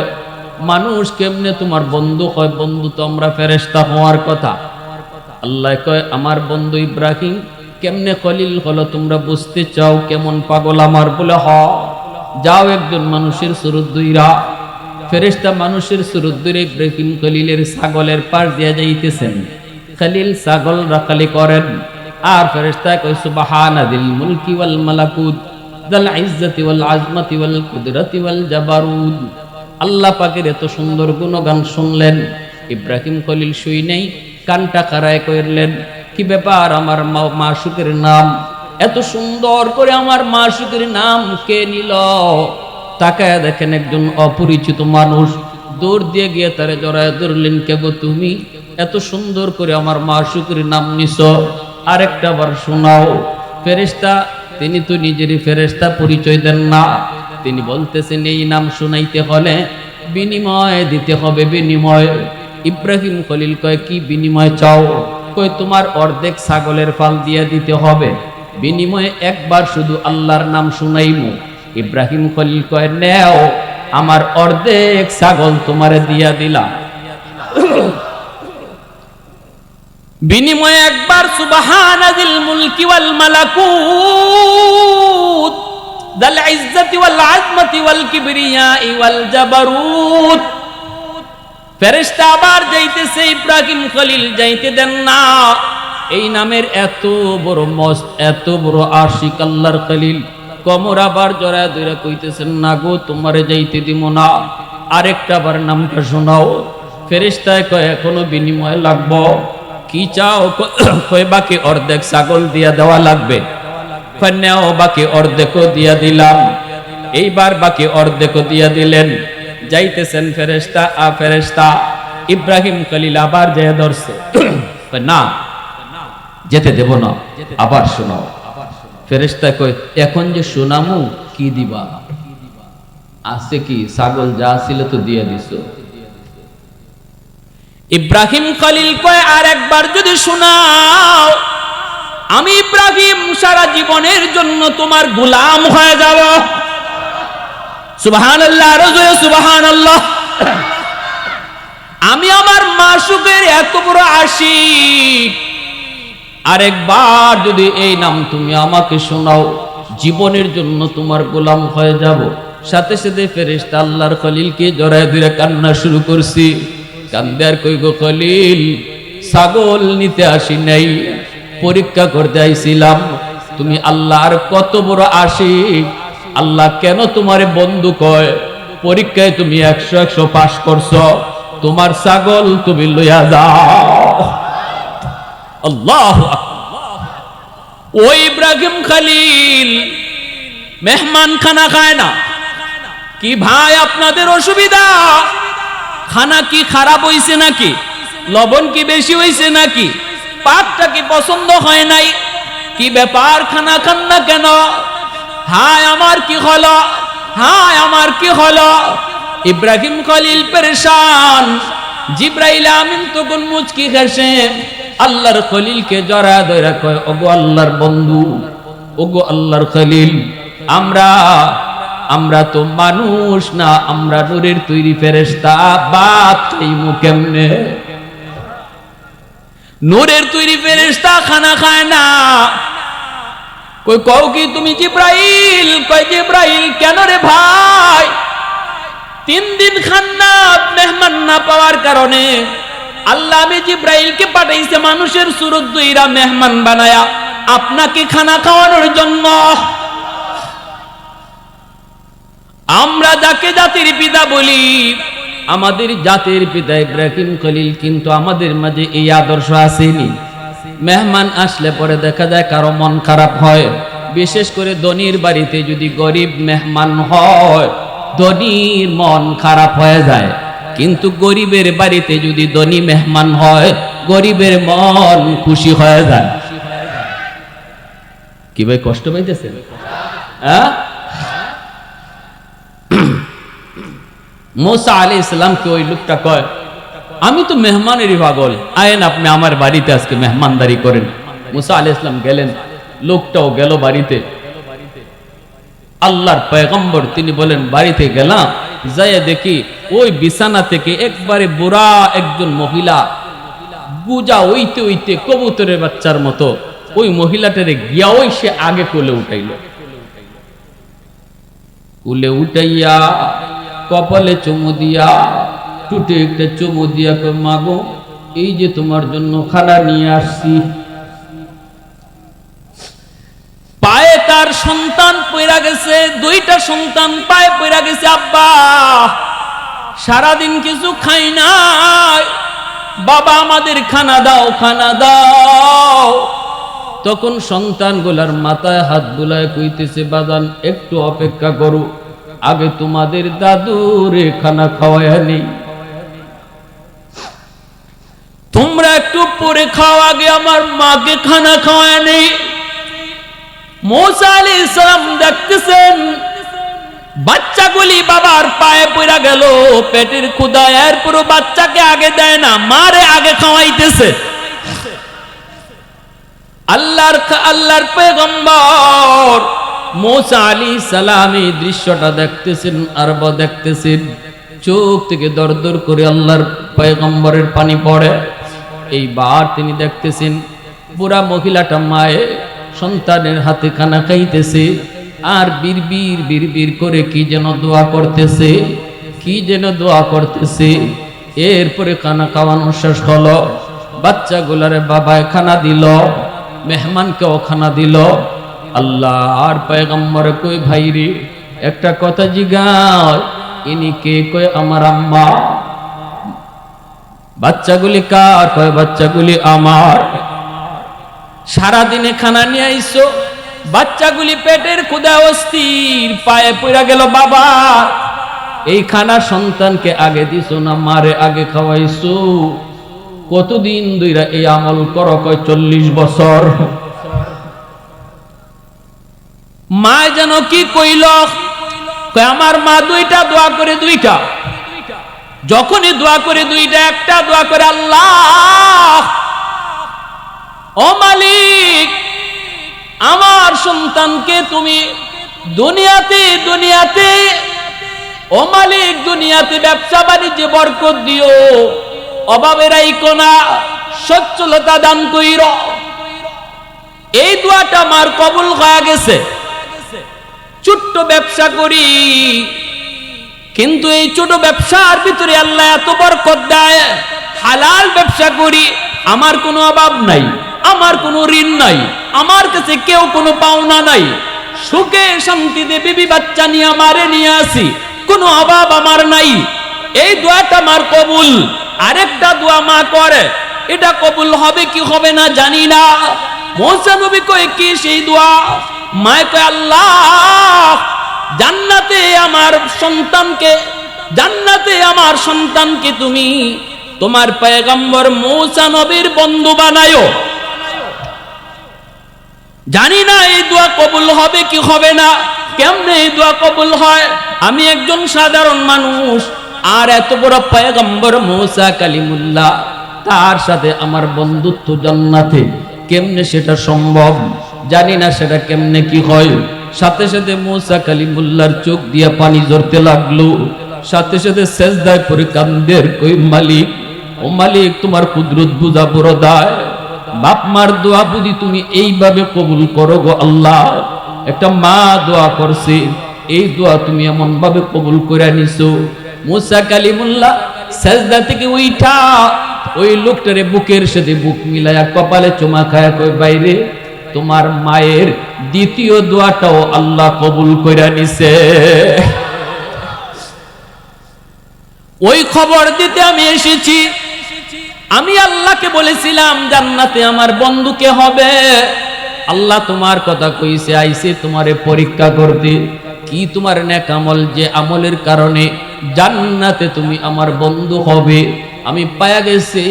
মানুষ কেমনে তোমার বন্ধু হয়? বন্ধু তো আমরা ফেরেশতা হওয়ার কথা। আল্লাহ কয়, আমার বন্ধু ইব্রাহিম কেমনে খলিল হলো তোমরা বুঝতে চাও? কেমন পাগল আমার? বলে হ, যাও একজন মানুষের সুরত দুইরা। ফেরেশতা মানুষের সুরত দুইরা ইব্রাহিম খলিলের ছাগলের পাশ দিয়ে যাইতেছেন। খলিল ছাগল রাখালি করেন। আর ফেরেশতা কয়, সুবহানাদিল মুলকি ওয়াল মালাকুত যাল ইজ্জতি ওয়াল আজমতি ওয়াল কুদরতি ওয়াল জাবারুত। আল্লাহ পাকের এত সুন্দর গুণগান শুনলেন। ইব্রাহিম খলিল শুই নেই, কানটা কারায় কইলেন, কি ব্যাপার? আমার মাশূকের নাম এত সুন্দর করে, আমার মাশূকের নাম কে নিল? তাকায় দেখেন একজন অপরিচিত মানুষ, দৌড় দিয়ে গিয়ে তারে জড়ায় ধরলেন, কে গো তুমি? এত সুন্দর করে আমার মাশূকের নাম নিছো, আরেকটা বার শোনাও। ফেরেশতা, তিনি তো নিজেরই ফেরেশতা, পরিচয় দেন না। তিনি বলতেছেন, এই নাম শুনাইতে হলে বিনিময় দিতে হবে, বিনিময়। ইব্রাহিম খলিল কয়, কি বিনিময় চাও? কয়, তোমার অর্ধেক ছাগলের ফাল দিয়ে দিতে হবে, বিনিময়ে একবার শুধু আল্লাহর নাম শুনাইমু। ইব্রাহিম খলিল কয়, নেও, আমার অর্ধেক ছাগল তোমারে দিয়া দিলাম। বিনিময়ে একবার সুবহানাদিল মুলকি ওয়াল মালাকুত যাল ইজ্জতি ওয়াল আজমতি ওয়াল কিবরিয়াই ওয়াল জাবারুত। ফেরেশতা আবার যাইতেছে, ইব্রাহিম খলিল যাইতে দেন না। এই নামের এত বড় মস্ত, এত বড় আশিক আল্লাহর খলিল কমর আবার জড়ায় ধরে কইতেছেন, না গো তোমারে যাইতে দিব না, আরেকটা বার নামটা শোনাও। ফেরেশতায় কয়, এখনো বিনিময় লাগবো? কি চাও? কয়, বাকি অর্ধেক ছাগল দিয়া দেওয়া লাগবে। নেও, বাকি অর্ধেকও দিয়া দিলাম। এইবার বাকি অর্ধেকও দিয়া দিলেন। যাইতেছেন ফেরেশতা ইব্রাহিম খলিল আবার যেয়ে ধরছে, না যেতে দেব না, আবার শোনাও। ফেরেশতা কয়, এখন যে শোনামু কি দিবা? আছে কি? ছাগল যা ছিল তো দিয়ে দিছো। ইব্রাহিম খলিল কয়, আর একবার যদি শোনাও, আমি ইব্রাহিম সারা জীবনের জন্য তোমার গোলাম হয়ে যাব। সুবহানাল্লাহ, রজয় সুবহানাল্লাহ। আমি আমার মাশূকের এত বড় আশিক, আরেকবার যদি এই নাম তুমি আমাকে শোনাও, জীবনের জন্য তোমার গোলাম হয়ে যাব। সাথে সাথে ফেরেশতা আল্লাহর খলিলকে জড়ায় ধরে কান্না শুরু করছি। কান্দে আর কই, গো খলিল, ছাগল নিতে আসি নাই, পরীক্ষা করতে আইছিলাম। তুমি আল্লাহর কত বড় আশিক, আল্লাহ কেন তোমারে বন্ধু কয়? পরীক্ষায় তুমি 100 পাস করছো, তোমার ছাগল তুমি লইয়া যাও। আল্লাহু আকবার। ওই ইব্রাহিম খলিল মেহমান খানা খায় না, কি ভাই আপনাদের অসুবিধা? খানা কি খারাপ হইছে নাকি? লবণ কি বেশি হইছে নাকি? পাকটা কি পছন্দ হয় নাই? কি ব্যাপার, খানা খান না কেন? হায় আমার কি হলো, হায় আমার কি হলো? ইব্রাহিম খলিল পেরেশান। জিব্রাইল আমিন তখন মুচকি হেসে আল্লাহর খলিলকে জড়া ধরে কয়, ওগো আল্লাহর বন্ধু, ওগো আল্লাহর খলিল, আমরা তো মানুষ না, আমরা নূরের তৈরি ফেরেশতা, বাত খাইমু কেমনে? নূরের তৈরি ফেরেশতা খানা খায় না। কই কও কি তুমি জিব্রাইল? কয় জিব্রাইল কেন রে ভাই? 3 দিন খান না, মেহমান না পাওয়ার কারণে আল্লাহ আমি জিব্রাইলকে পাঠাইছে মানুষের সুরত দুইরা মেহমান বানায়া আপনাকে খানা খাওয়ানোর জন্য। আমরা যাকে জাতির পিতা বলি, আমাদের জাতির পিতা ইব্রাহিম খলিল, কিন্তু আমাদের মাঝে এই আদর্শ আসেনি। মেহমান আসলে পরে দেখা যায় কারো মন খারাপ হয়, বিশেষ করে ধনীর বাড়িতে যদি গরিব মেহমান হয়, ধনীর মন খারাপ হয়ে যায়। কিন্তু গরিবের বাড়িতে যদি ধনী মেহমান হয়, গরিবের মন খুশি হয়ে যায়। কি ভাই কষ্ট পাইতেছেন? মুসা আলাইহিস সালামকে ওই লোকটা কয়, আমি তো মেহমানেরই পাগল, আয়েন আপনি আমার বাড়িতে আজকে মেহমানদারি করেন। মুসা আলাইহিস সালাম গেলেন, লোকটাও গেল বাড়িতে। আল্লাহর পয়গম্বর তিনি বলেন, বাড়িতে গেলাম, যাইয়া দেখি ওই বিছানা থেকে একবারে বুড়া একজন মহিলা গুজা ওইতে ওইতে কবুতরের বাচ্চার মতো ওই মহিলাটারে গিয়া ওই সে আগে কোলে উঠাইল। কোলে উঠাইয়া কপালে চুমু দিয়া, টুটে একটা চুমু দিয়া কই, মাগো এই যে তোমার জন্য খানা নিয়ে আসছি। পায়ে তার সন্তান পইরা গেছে, 2টা সন্তান পায়ে পইরা গেছে, আব্বা সারাদিন কিছু খাই নাই, বাবা আমাদের খানা দাও, খানা দাও। তখন সন্তানগুলার মাথায় হাত বুলায় কইতেছে, বাজান একটু অপেক্ষা করো, আগে তোমাদের দাদুরে খানা খাওয়ায়া নেই, তোমরা একটু পরে খাও, আগে আমার মাকে খানা খাওয়ায়া নেই। মুসা আলাইহিস সালাম দেখতেছেন বাচ্চাগুলি বাবার পায়ে পড়া গেল, পেটের ক্ষুধা, এরপর বাচ্চাকে আগে দেয় না, মারে আগে খাওয়াইতেছে। আল্লাহর পয়গম্বর মুসা আলাইহিস সালাম এই দৃশ্যটা দেখতেছেন, আর দেখতেছেন, চোখ থেকে দরদর করে আল্লাহর পয়গম্বরের পানি পড়ে। এইবার তিনি দেখতেছেন বুড়া মহিলাটা মায়ে সন্তানের হাতে খানা খাইতেছে, আর বিড়বিড় বিড়বিড় করে কি যেন দোয়া করতেছে, কি যেন দোয়া করতেছে। এরপরে খানা খাওয়ানো শেষ হলো, বাচ্চাগুলারে বাবায় খানা দিল, মেহমানকেও খানা দিল। আল্লাহ আর পয়গম্বর কই, ভাই রে একটা কথা জিগায়, ইনি কে? কই আমার আম্মা। বাচ্চাগুলি কার? কয় বাচ্চাগুলি আমার। সারাদিনে খানা নিয়ে আইসো, বাচ্চাগুলি পেটের ক্ষুধা অস্থির, পায়ে পড়া গেল, বাবা এই খানা সন্তানকে আগে দিছো না মারে আগে খাওয়াইছো? কতদিন ধইরা এই আমল করো? কয় 40 বছর। মা যেন কি কইল, কয় আমার মা 2টা দোয়া করে, 2টা যখনই দোয়া করে 2টা, একটা দোয়া করে, আল্লাহ ও মালিক আমার সন্তানকে তুমি দুনিয়াতে ও মালিক দুনিয়াতে ব্যবসা বাণিজ্যে বরকত দিও, অভাবের রাইখো না, সচ্ছলতা দান কইরো। এই দোয়াটা আমার কবুল হয়ে গেছে। ছোট্ট ব্যবসা করি, কিন্তু এই ছোট ব্যবসার ভিতরে আল্লাহ এত বরকত দেয়। হালাল ব্যবসা করি, আমার কোনো অভাব নাই, আমার কোনো ঋণ নাই, আমার কাছে কেউ কোনো পাওনা নাই, সুখে শান্তিতে বিবি বাচ্চা নিয়ে আমারে নিয়ে আসি, কোনো অভাব আমার নাই। এই দোয়াটা আমার কবুল। আরেকটা দোয়া মা করে, এটা কবুল হবে কি হবে না জানি না। মুসা নবী কয় কি সেই দোয়া? মা কয় আল্লাহ জান্নাতে আমার সন্তানকে তুমি তোমার পয়গম্বর মূসা নবীর বন্ধু বানায়ো। জানি না এই দোয়া কবুল হবে কি হবে না, কেমনে এই দোয়া কবুল হয়। আমি একজন সাধারণ মানুষ, আর এত বড় পয়গম্বর মূসা কালিমুল্লাহ, তার সাথে আমার বন্ধুত্ব জান্নাতে, কেমনে সেটা সম্ভব? জানি না সেটা কেমনে কি হয়। সাথে সাথে মূসা কালিমুল্লাহর চোখ দিয়া পানি ঝরতে লাগলো, সাথে সাথে সেজদায় পড়ে কান্দের, কই মালিক, ও মালিক, তোমার কুদরত বুঝা বড় দায়। বাপ মার দোয়া বুঝি তুমি এইভাবে কবুল করো গো আল্লাহ। একটা মা দোয়া করছে, এই দোয়া তুমি এমন ভাবে কবুল করে নিছো। মূসা কালিমুল্লাহ সেজদা থেকে উঠা ওই লোকটারে বুকের সাথে বুক মিলায়া কপালে চুমা খায়া কই, বাইরে তোমার মায়ের দ্বিতীয় দোয়াটাও আল্লাহ কবুল করে নিছে। ওই খবর দিতে আমি এসেছি। আমি আল্লাহকে বলেছিলাম জান্নাতে আমার বন্ধুকে হবে। আল্লাহ তোমার কথা কইছে, আইছে তোমারে পরীক্ষা করতে, কি তোমার নেক আমল, যে আমলের কারণে জান্নাতে তুমি আমার বন্ধু হবে। আমি পায়া গেছি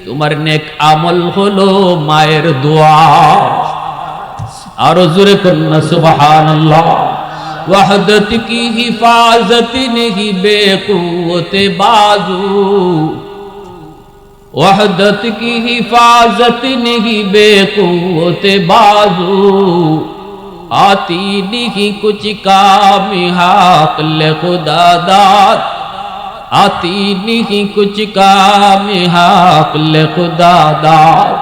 তোমার নেক আমল হলো মায়ের দোয়া। আরো জোরে কন্যা সুবহানাল্লাহ। ওয়াহদত কি হিফাজত নেহি বেকুওতে বাজু, वहदत की हिफाजत नहीं बेकुवत बाजू, आती नहीं कुछ काम हाक़ल खुदा दाद, आती नहीं कुछ काम हाक़ल खुदा दाद।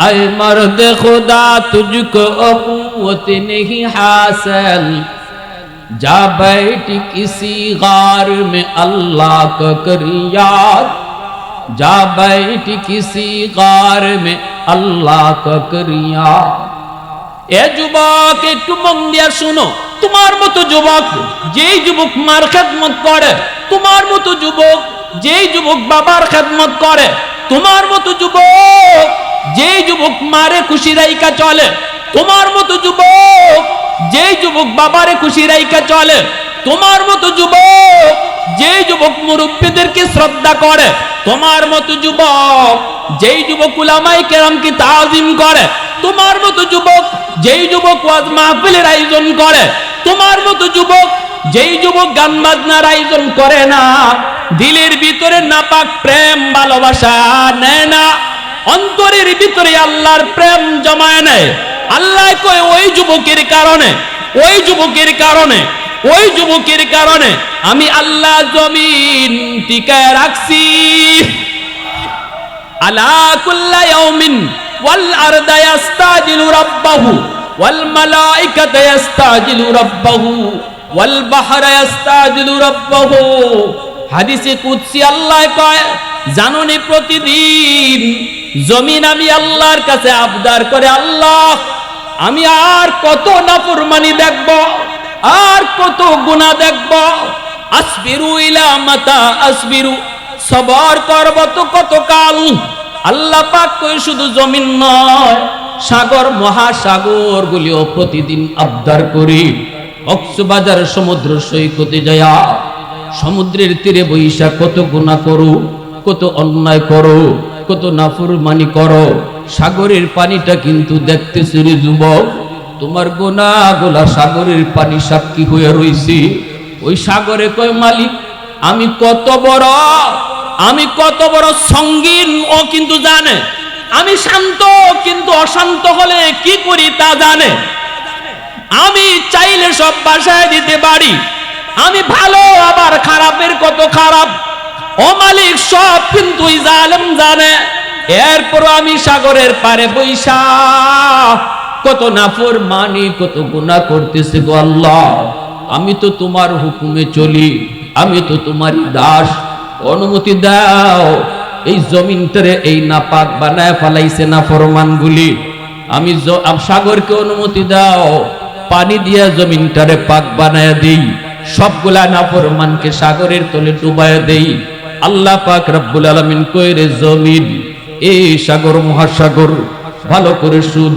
ऐ मर्द खुदा तुझको क़ुव्वत नहीं हासिल, जा बैठ किसी गार में अल्लाह का कर याद, जा बैठ किसी गार में अल्लाह का करिया। এ যুবক, একটু মন দিয়া শুনো। তোমার মতো যুবক, যেই যুবক মার খেদমত করে, তোমার মতো যুবক যেই যুবক বাবার খেদমত করে, তোমার মতো যুবক যেই যুবক মারে খুশি রাইকা চলে, তোমার মতো যুবক যেই যুবক বাবারে খুশি রাইকা চলে, তোমার মতো যুবক যেই যুবক মুরব্বিদেরকে শ্রদ্ধা করে, তোমার মতো যুবক যেই যুবক উলামায়ে কেরামকে তাজিম করে, তোমার মতো যুবক যেই যুবক ওয়াজ মাহফিলের আয়োজন করে, তোমার মতো যুবক যেই যুবক গান বাজনার আয়োজন করে না, দিলের ভিতরে নাপাক প্রেম ভালোবাসা নেয় না, অন্তরের ভিতরে আল্লাহর প্রেম জমায় নেয়। আল্লাহ কয় ওই যুবকের কারণে, ওই যুবকের কারণে, ওই যুবকের কারণে আমি আল্লাহ জমিন টিকায় রাখছি। আলা কুল্লা ইয়াউমিন ওয়াল আরদা ইস্তাজিলু রাব্বাহু ওয়াল মালাইকাতু ইস্তাজিলু রাব্বাহু ওয়াল বাহরা ইস্তাজিলু রাব্বাহু। হাদিসে কুদসি আল্লাহ কয়, জানুনি প্রতিদিন জমিন আমি আল্লাহর কাছে আবদার করে, আল্লাহ আমি আর কত নাফরমানি দেখব, আর কত গুনাহ দেখব, আসবিরু ইলা মাতা আসবিরু, সবর করব তো কত কাল। আল্লাহ পাক কই শুধু জমিন নয়, সাগর মহাসাগর গুলিও প্রতিদিন আবদার করি। কক্সবাজার সমুদ্র সৈকতে যায়া সমুদ্রের তীরে বৈশা কত গুনাহ করো, কত অন্যায় করো, কত নাফরমানি করো, সাগরের পানিটা কিন্তু দেখতেছি রে যুবক, তোমার গুনাহগুলা সাগরের পানি সাক্ষী হয়ে রইছি। ওই সাগরে কয় মালিক আমি কত বড় সঙ্গীন, ও কিন্তু জানে। আমি শান্ত, কিন্তু অশান্ত হলে কি করি তা জানে। আমি চাইলে সব বাসায় দিতে পারি, আমি ভালো আবার খারাপের কত খারাপ, ও মালিক সব কিন্তু ওই জালেম জানে। এরপর আমি সাগরের পারে বৈশা কত নাফরমানি, কত গুনাহ করতেছি গো আল্লাহ। আমি তো তোমার হুকুমে চলি, আমি তো তোমারই দাস, অনুমতি দাও এই জমিনটারে এই নাপাক বানায় ফেলাইছে নাফরমানগুলি। আমি সাগরকে অনুমতি দাও, পানি দিয়া জমিনটারে পাক বানায় দেই, সবগুলা নাফরমানকে সাগরের তলে ডুবায় দেই। আল্লাহ পাক রব্বুল আলামিন কয়, রে জমিন, এই সাগর মহাসাগর ভালো করে শুন,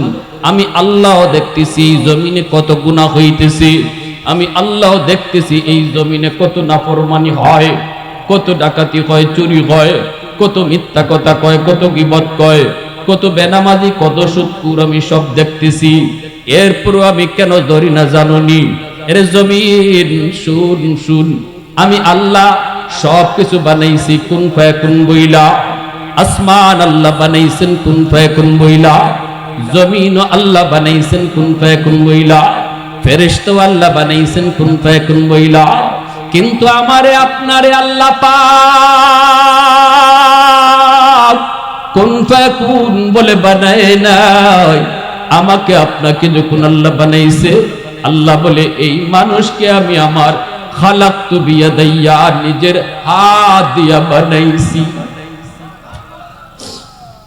আমি আল্লাহ দেখতেছি জমিনে কত গুনাহ হইতেছে, আমি আল্লাহ দেখতেছি এই জমিনে কত নাফরমানি হয়, কত ডাকাতি হয়, চুরি হয়, কত মিথ্যা কথা কয়, কত গীবত কয়, কত বেনামাজি, কত সুদখোর, আমি সব দেখতেছি। এরপরও আমি কেন ধরি না জানোনি? এর জমিন শুন শুন, আমি আল্লাহ সব কিছু বানাইছি কুন ফায়াকুন বইলা। আসমান আল্লাহ বানাইছেন কুন ফায়াকুন বইলা, জমিন আল্লাহ বানাইছেন কুন ফায়াকুন বইলা, ফেরেশতা আল্লাহ বানাইছেন কুন ফায়াকুন বইলা। কিন্তু আমারে আপনারে আল্লাহ পাক কুন ফায়াকুন বলে বানায় নাই। আমাকে আপনাকে যখন আল্লাহ বানাইছে, আল্লাহ বলে এই মানুষকে আমি আমার খালাকতু বিয়াদাইয়া, নিজের হাত দিয়া বানাইছি।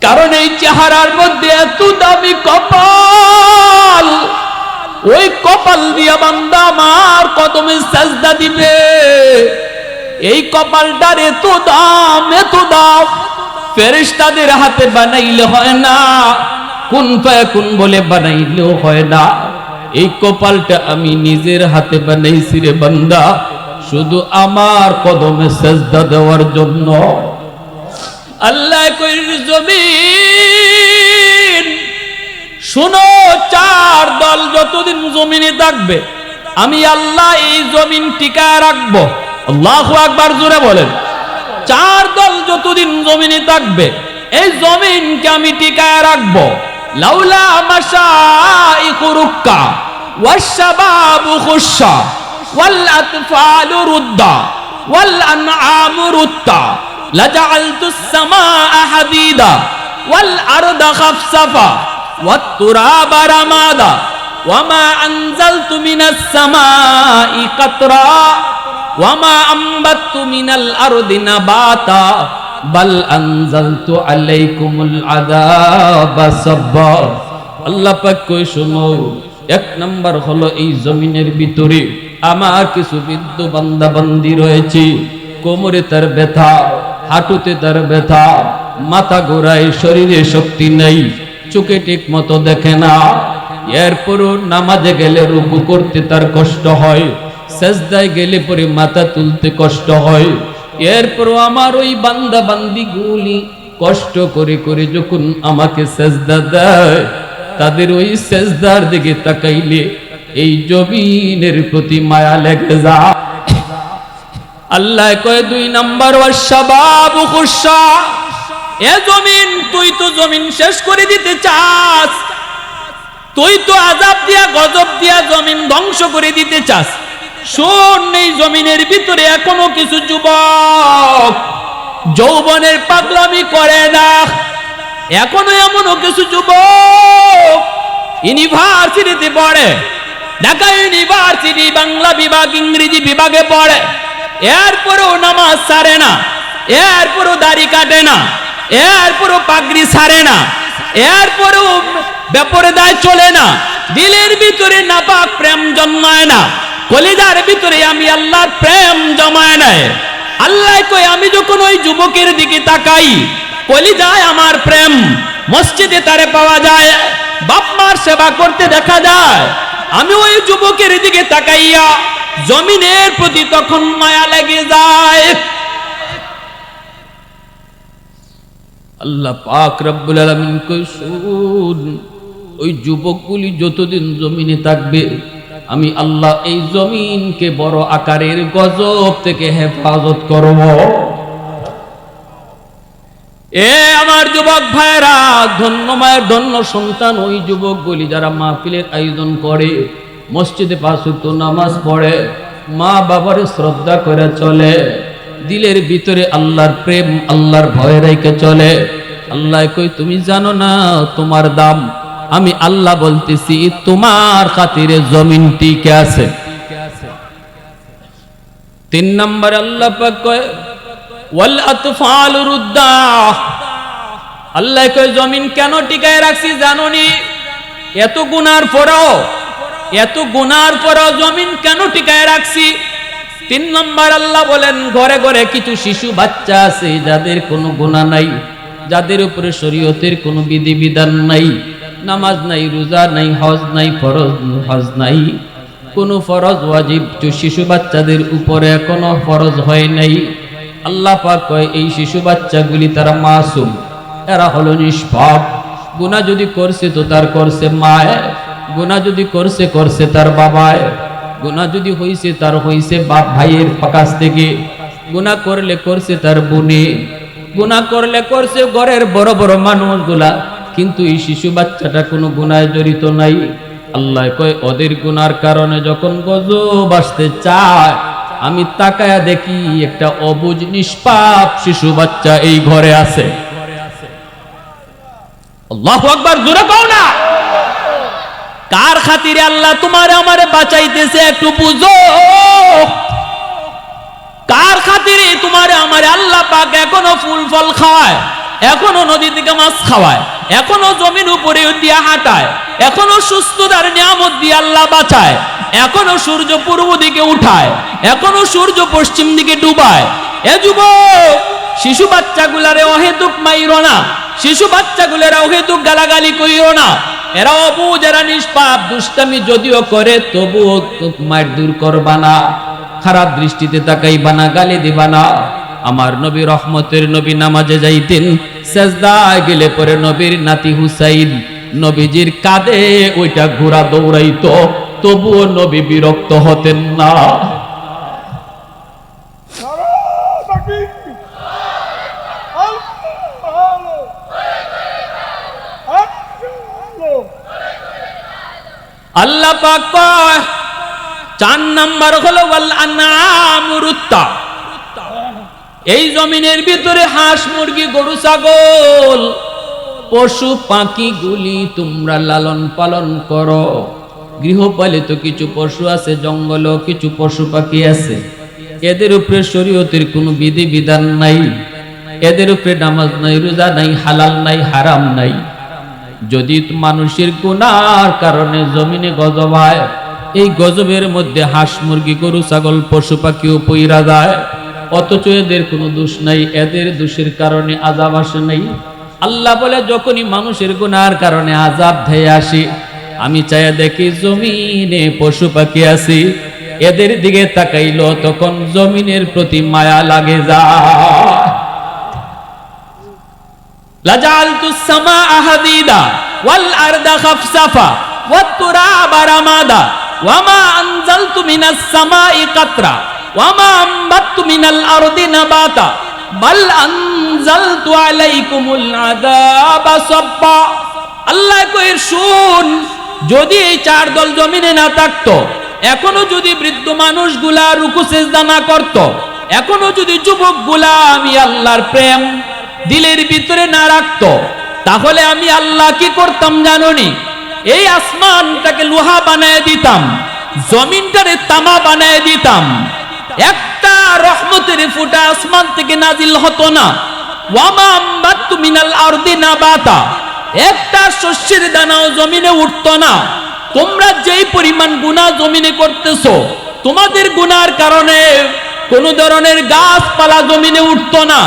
কারণ এই চেহারার মধ্যে এত দামি কপাল, ওই কপাল দিয়া বান্দা আমার কদমে সাজদা দিবে। এই কপালটার এত দাম, এত দাম, ফেরেশতাদের হাতে বানাইলে হয় না, কুন ফায়াকুন বলে বানাইলেও হয় না। এই কপালটা আমি নিজের হাতে বানাইছি রে বান্দা, শুধু আমার কদমে সাজদা দেওয়ার জন্য। আল্লাহ কইর জমিন শুনো, চার দল যতদিন জমিনে থাকবে আমি আল্লাহ এই জমিন টিকায় রাখবো। আল্লাহু আকবার, জোরে বলেন। চার দল যতদিন জমিনে থাকবে এই জমিনকে আমি টিকায় রাখবো। লাউলা মাশাইখু রুক্কা ওয়াশশাবাবু খুশশা ওয়াল আতফালু রুদ্দা ওয়াল আনআমু রুত্তা লাজাআলতুস সামাআ হাদিদা ওয়াল আরদা খাফসাফা ওয়াত তুরাবা রামাদা ওয়ামা আনজালতু মিনাস সামাই কাতরা ওয়ামা আম্বাততু মিনাল আরদি নাবাতা বাল আনজালতু আলাইকুমুল আযাবা সাব্বা। আল্লাহ পাক কই শোনো, এক নাম্বার হলো এই জমিনের ভিতরে আমার কিছু বৃদ্ধ বান্দা বান্দি রয়েছে, কোমরে তার ব্যথা, হাঁটুতে তার ব্যথা, মাথা ঘোরায়, শরীরে শক্তি নেই, চোখে ঠিক মতো দেখে না। এরপরও নামাজে গেলে রুকু করতে তার কষ্ট হয়, সেজদায় গেলে পরে মাথা তুলতে কষ্ট হয়। এরপরও আমার ওই বান্দা বান্দি গুলি কষ্ট করে করে যখন আমাকে সেজদা দেয়, তাদের ওই সেজদার দিকে তাকাইলে এই জমিনের প্রতি মায়া লেগে যায়। আল্লাহ কয় দুই নাম্বার ওয়াশশাবাবু খুশশা, এ জমিন তুই তো জমিন শেষ করে দিতে চাস, তুই তো আযাব দিয়া গজব দিয়া জমিন ধ্বংস করে দিতে চাস। শোন, এই জমিনের ভিতরে এখনো কিছু যুবক যৌবনের পাগলামি করে না, এখনো এমনও কিছু যুবক ইউনিভার্সিটিতে পড়ে, ঢাকা ইউনিভার্সিটি বাংলা বিভাগ, ইংরেজি বিভাগে পড়ে, এরপরও নামাজ ছাড়ে না, এরপরও দাড়ি কাটে না, এরপরও পাগড়ি ছাড়ে না, এরপরও বেপরদায় চলে না, দিলের ভিতরে নাপাক প্রেম জন্মায় না, কলিজার ভিতরে আমি আল্লাহর প্রেম জমায় নাই। আল্লাহ কই আমি যখন ওই যুবকের দিকে তাকাই, কলিজায় আমার প্রেম, মসজিদে তারে পাওয়া যায়, বাপ মার সেবা করতে দেখা যায়, আমি ওই যুবকের দিকে তাকাইয়া জমিনের প্রতি তখন মায়া লেগে যায়। আল্লাহ পাক রব্বুল আলামিন কই শুন, ওই যুবকগুলি যতদিন জমিনে থাকবে আমি আল্লাহ এই জমিনকে বড় আকারের গজব থেকে হেফাজত করব। এ আমার যুবক ভাইরা, ধন্য মায়ের ধন্য সন্তান ওই যুবকগুলি যারা মাহফিলের আয়োজন করে, মসজিদে 5 ওয়াক্ত নামাজ পড়ে, মা বাবার শ্রদ্ধা করে চলে, দিলের ভিতরে আল্লাহর প্রেম, আল্লাহর ভয় রেখে চলে। আল্লাহ কই তুমি জানো না তোমার দাম? আমি আল্লাহ বলতেছি তোমার খাতিরে জমিন টিকে আছে। 3 নম্বর আল্লাহ পাক কয় ওয়াল আতফাল রুদ্দা, আল্লাহ কয় জমিন কেন টিকায় রাখছি জানোনি? এত গুনার পরেও, এত গুনার পরেও জমিন কেন টিকায় রাখছি? 3 নম্বর আল্লাহ বলেন ঘরে ঘরে কিছু শিশু বাচ্চা আছে যাদের কোনো গুনাহ নাই, যাদের উপরে শরীয়তের কোনো বিধিবিধান নাই, নামাজ নাই, রোজা নাই, হজ নাই, ফরজ হজ নাই, কোনো ফরজ ওয়াজিব শিশু বাচ্চাদের উপরে এখনো ফরজ হয় নাই। আল্লাহ পাক কয় এই শিশু বাচ্চাগুলি তারা মাসুম, এরা হলো নিষ্পাপ। গুনাহ যদি করছে তো তার করছে মায়, গুনাহ যদি করছে করছে তার বাবায়, গুনাহ যদি হইছে তার হইছে বাপ ভাইয়ের কাছ থেকে, গুনাহ করলে করছে তার বোনে, গুনাহ করলে করছে ঘরের বড় বড় মানুষগুলা। কিন্তু এই শিশু বাচ্চাটা কোনো গুনায় জড়িত নাই। আল্লাহ কয় ওদের গুনার কারণে যখন গজব আসতে চায়, আমি তাকায়া দেখি একটা অবুঝ নিষ্পাপ শিশু বাচ্চা এই ঘরে আছে। আল্লাহু আকবার, জোরে কও না। কার খাতিরে আল্লাহ তোমারে আমারে বাঁচাইতেছে একটু বুঝো। কার খাতিরে তোমারে আমারে আল্লাহ পাক এখনো ফুল ফল খাওয়ায়, এখনো নদী থেকে মাছ খাওয়ায়, এখনো জমিন উপরে দিয়া হাঁটায়, এখনো সুস্থতার নিয়ামত দিয়ে আল্লাহ বাঁচায়, এখনো সূর্য পূর্ব দিকে উঠায়, এখনো সূর্য পশ্চিম দিকে ডুবায়। এ যুবক, শিশু বাচ্চাগুলারে অহেতুক মাইরো না, শিশু বাচ্চাগুলারে অহেতুক গালাগালি কইরো না। এরা অবুঝ, এরা নিষ্পাপ, দুষ্টামি যদিও করে তবুও মার দূর করবা না, খারাপ দৃষ্টিতে তাকাইবা না, গালি দিবা না। আমার নবী রহমতের নবী নামাজে যাইতেন, সেজদায় গেলে পরে নবীর নাতি হুসাইন নবীজির কাঁধে ওইটা ঘোড়া দৌড়াইতো, তবুও নবী বিরক্ত হতেন না। আল্লাহ পাক কয় 4 নাম্বার হলো ওয়াল আনআমুরুত্তা। এই জমিনের ভিতরে হাঁস মুরগি গরু ছাগল পশু পাখি গুলি তোমরা লালন পালন করো। গৃহপালিত কিছু পশু আছে, জঙ্গলও কিছু পশু পাখি আছে, এদের উপরে শরীয়তের কোনো বিধি বিধান নাই, এদের উপরে নামাজ নাই, রোজা নাই, হালাল নাই, হারাম নাই। যদি মানুষের গুনার কারণে জমিনে গজব হয়, এই গজবের মধ্যে হাঁস মুরগি গরু ছাগল পশু পাখিও পইরা যায়, অথচ এদের কোনো দোষ নাই, এদের দোষের কারণে আযাব আসে নাই। আল্লাহ বলে যখনই মানুষের গুনার কারণে আযাব ধেয়ে আসে, আমি চাইয়া দেখি জমিনে পশু পাখি আছে, এদের দিকে তাকাইলো তখন জমিনের প্রতি মায়া লাগে যায়। লাজালতুস সামাআ হাদিদা ওয়াল আরদা খাফসাফা ওয়াত তুরাবা রামাদা ওয়ামা আনজালতু মিনাস সামাই কাতরা ওয়ামা আমবাতু মিনাল আরদি নাবাতা বাল আনজালতু আলাইকুমুল আযাবা সাব্বা। আল্লাহ কয় শুন, যদি এই 4 দল জমিনে না থাকতো, এখনো যদি বৃদ্ধ মানুষগুলা রুকু সিজদা না করত, এখনো যদি যুবকগুলা আমি আল্লাহর প্রেম দিলের ভিতরে না রাখতো, তাহলে আমি আল্লাহ কি করতাম জানোনি? এই আসমানটাকে লোহা বানায় দিতাম, জমিনটারে তামা বানায় দিতাম, একটা রহমতের ফুটা আসমান থেকে নাজিল হতো না। ওয়ামা আমবাতু মিনাল আরদি নাবাতা, একটা শস্যের দানাও জমিনে উঠতো না। তোমরা যেই পরিমাণ গুনাহ জমিনে করতেছো, তোমাদের গুনার কারণে কোন ধরনের গাছপালা জমিনে উঠতো না,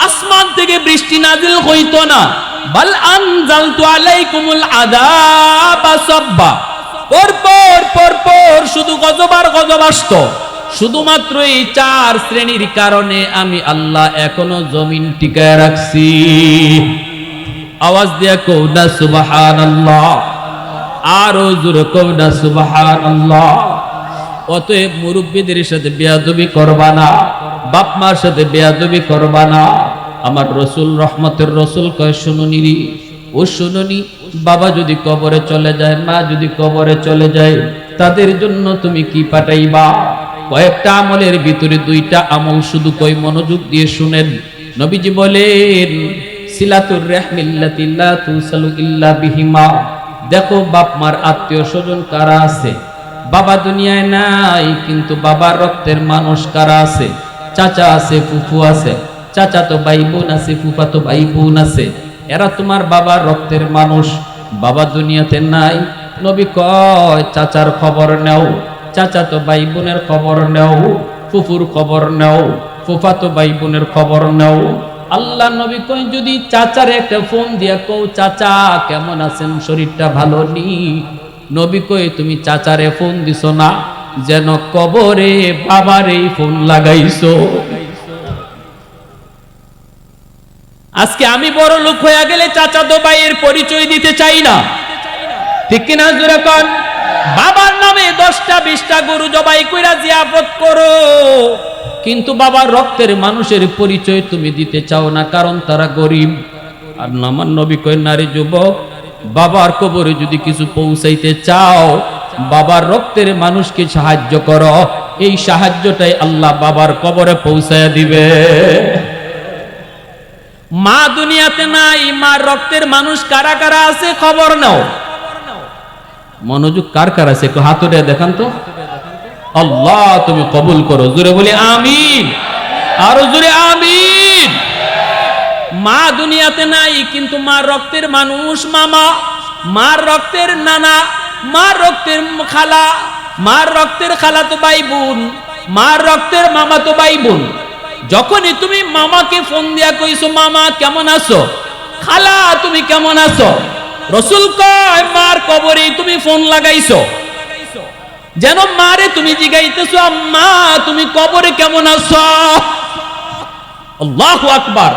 আসমান থেকে বৃষ্টি নাজিল হইতো না। বাল আনজালতু আলাইকুমুল আযাবা সাব্বা, পর শুধু গজব আর গজব আসতো। শুধুমাত্র এই 4 শ্রেণীর কারণে আমি আল্লাহ এখনো জমিন টিকায় রাখছি। আওয়াজ দিয়া কও না সুবহানাল্লাহ, আরো জোরে কও না সুবহানাল্লাহ। অতএব মুরব্বীদের সাথে বেয়াদবি করবা না, বাপ মার সাথে বেয়াদবি করবা না। আমার রসুল রহমতের রসুল কয় শুনুনি রে, ও শুনুনি, বাবা যদি কবরে চলে যায়, মা যদি কবরে চলে যায়, তাদের জন্য তুমি কি পাঠাইবা? কয়েকটা আমলের ভিতরে 2টা আমল শুধু কই, মনোযোগ দিয়ে শুনেন। নবীজি বলেন সিলাতুর রাহমিল্লাতি লা তুসালু ইল্লা বিহিমা। দেখো বাপ মার আত্মীয় স্বজন কারা আছে? বাবা দুনিয়ায় নাই, কিন্তু বাবার রক্তের মানুষ কারা আছে? চাচা আছে, ফুফু আছে, চাচা তো ভাই বোন আছে, ফুফা তো ভাই বোন আছে, এরা তোমার বাবার রক্তের মানুষ। বাবা দুনিয়াতে নাই, নবী কয় চাচার খবর নাও, চাচা তো ভাই বোনের খবর নাও, ফুফুর খবর নাও, ফুফা তো ভাই বোনের খবর নাও। আল্লাহ নবী কয় যদি চাচার একটা ফোন দিয়া কও চাচা কেমন আছেন, শরীরটা ভালো নি, নবী কই তুমি চাচারে ফোন দিছো না, যেন কবরে বাবারে ফোন লাগাইছো। আজকে আমি বড় লোক হয়ে গেলে চাচাতো ভাইয়ের পরিচয় দিতে চাই না, ঠিক কিনা জোরে কোন? বাবার নামে 10টা 20টা গরু জবাই কইরা জিয়ারত করো, কিন্তু বাবার রক্তের মানুষের পরিচয় তুমি দিতে চাও না, কারণ তারা গরিব। আর আমার নবী কয়, নারী যুবক, বাবার কবরে যদি কিছু পৌঁছাইতে চাও, বাবার রক্তের মানুষকে সাহায্য করো, এই সাহায্যটাই আল্লাহ বাবার কবরে পৌঁছায়া দিবে। মা দুনিয়াতে নাই, মার রক্তের মানুষ কারা কারা আছে খবর নাও। মনোযোগ কার কার আছে একটু হাত উঠে দেখান তো। আল্লাহ তুমি কবুল করো, জোরে বলি আমিন, আরো জোরে আমিন। মা দুনিয়াতে নাই, কিন্তু মার রক্তের মানুষ মামা, মার রক্তের নানা, মার রক্তের খালা, মার রক্তের খালা তো ভাই বোন, মার রক্তের মামা তো ভাই বোন। যখনই তুমি মামাকে ফোন দিয়া কইছো, মামা কেমন আছো, খালা তুমি কেমন আছো, রাসূল কয় মার কবরে তুমি ফোন লাগাইছো, যেন মারে তুমি জিগাইতেছো আম্মা তুমি কবরে কেমন আছো। আল্লাহু আকবার।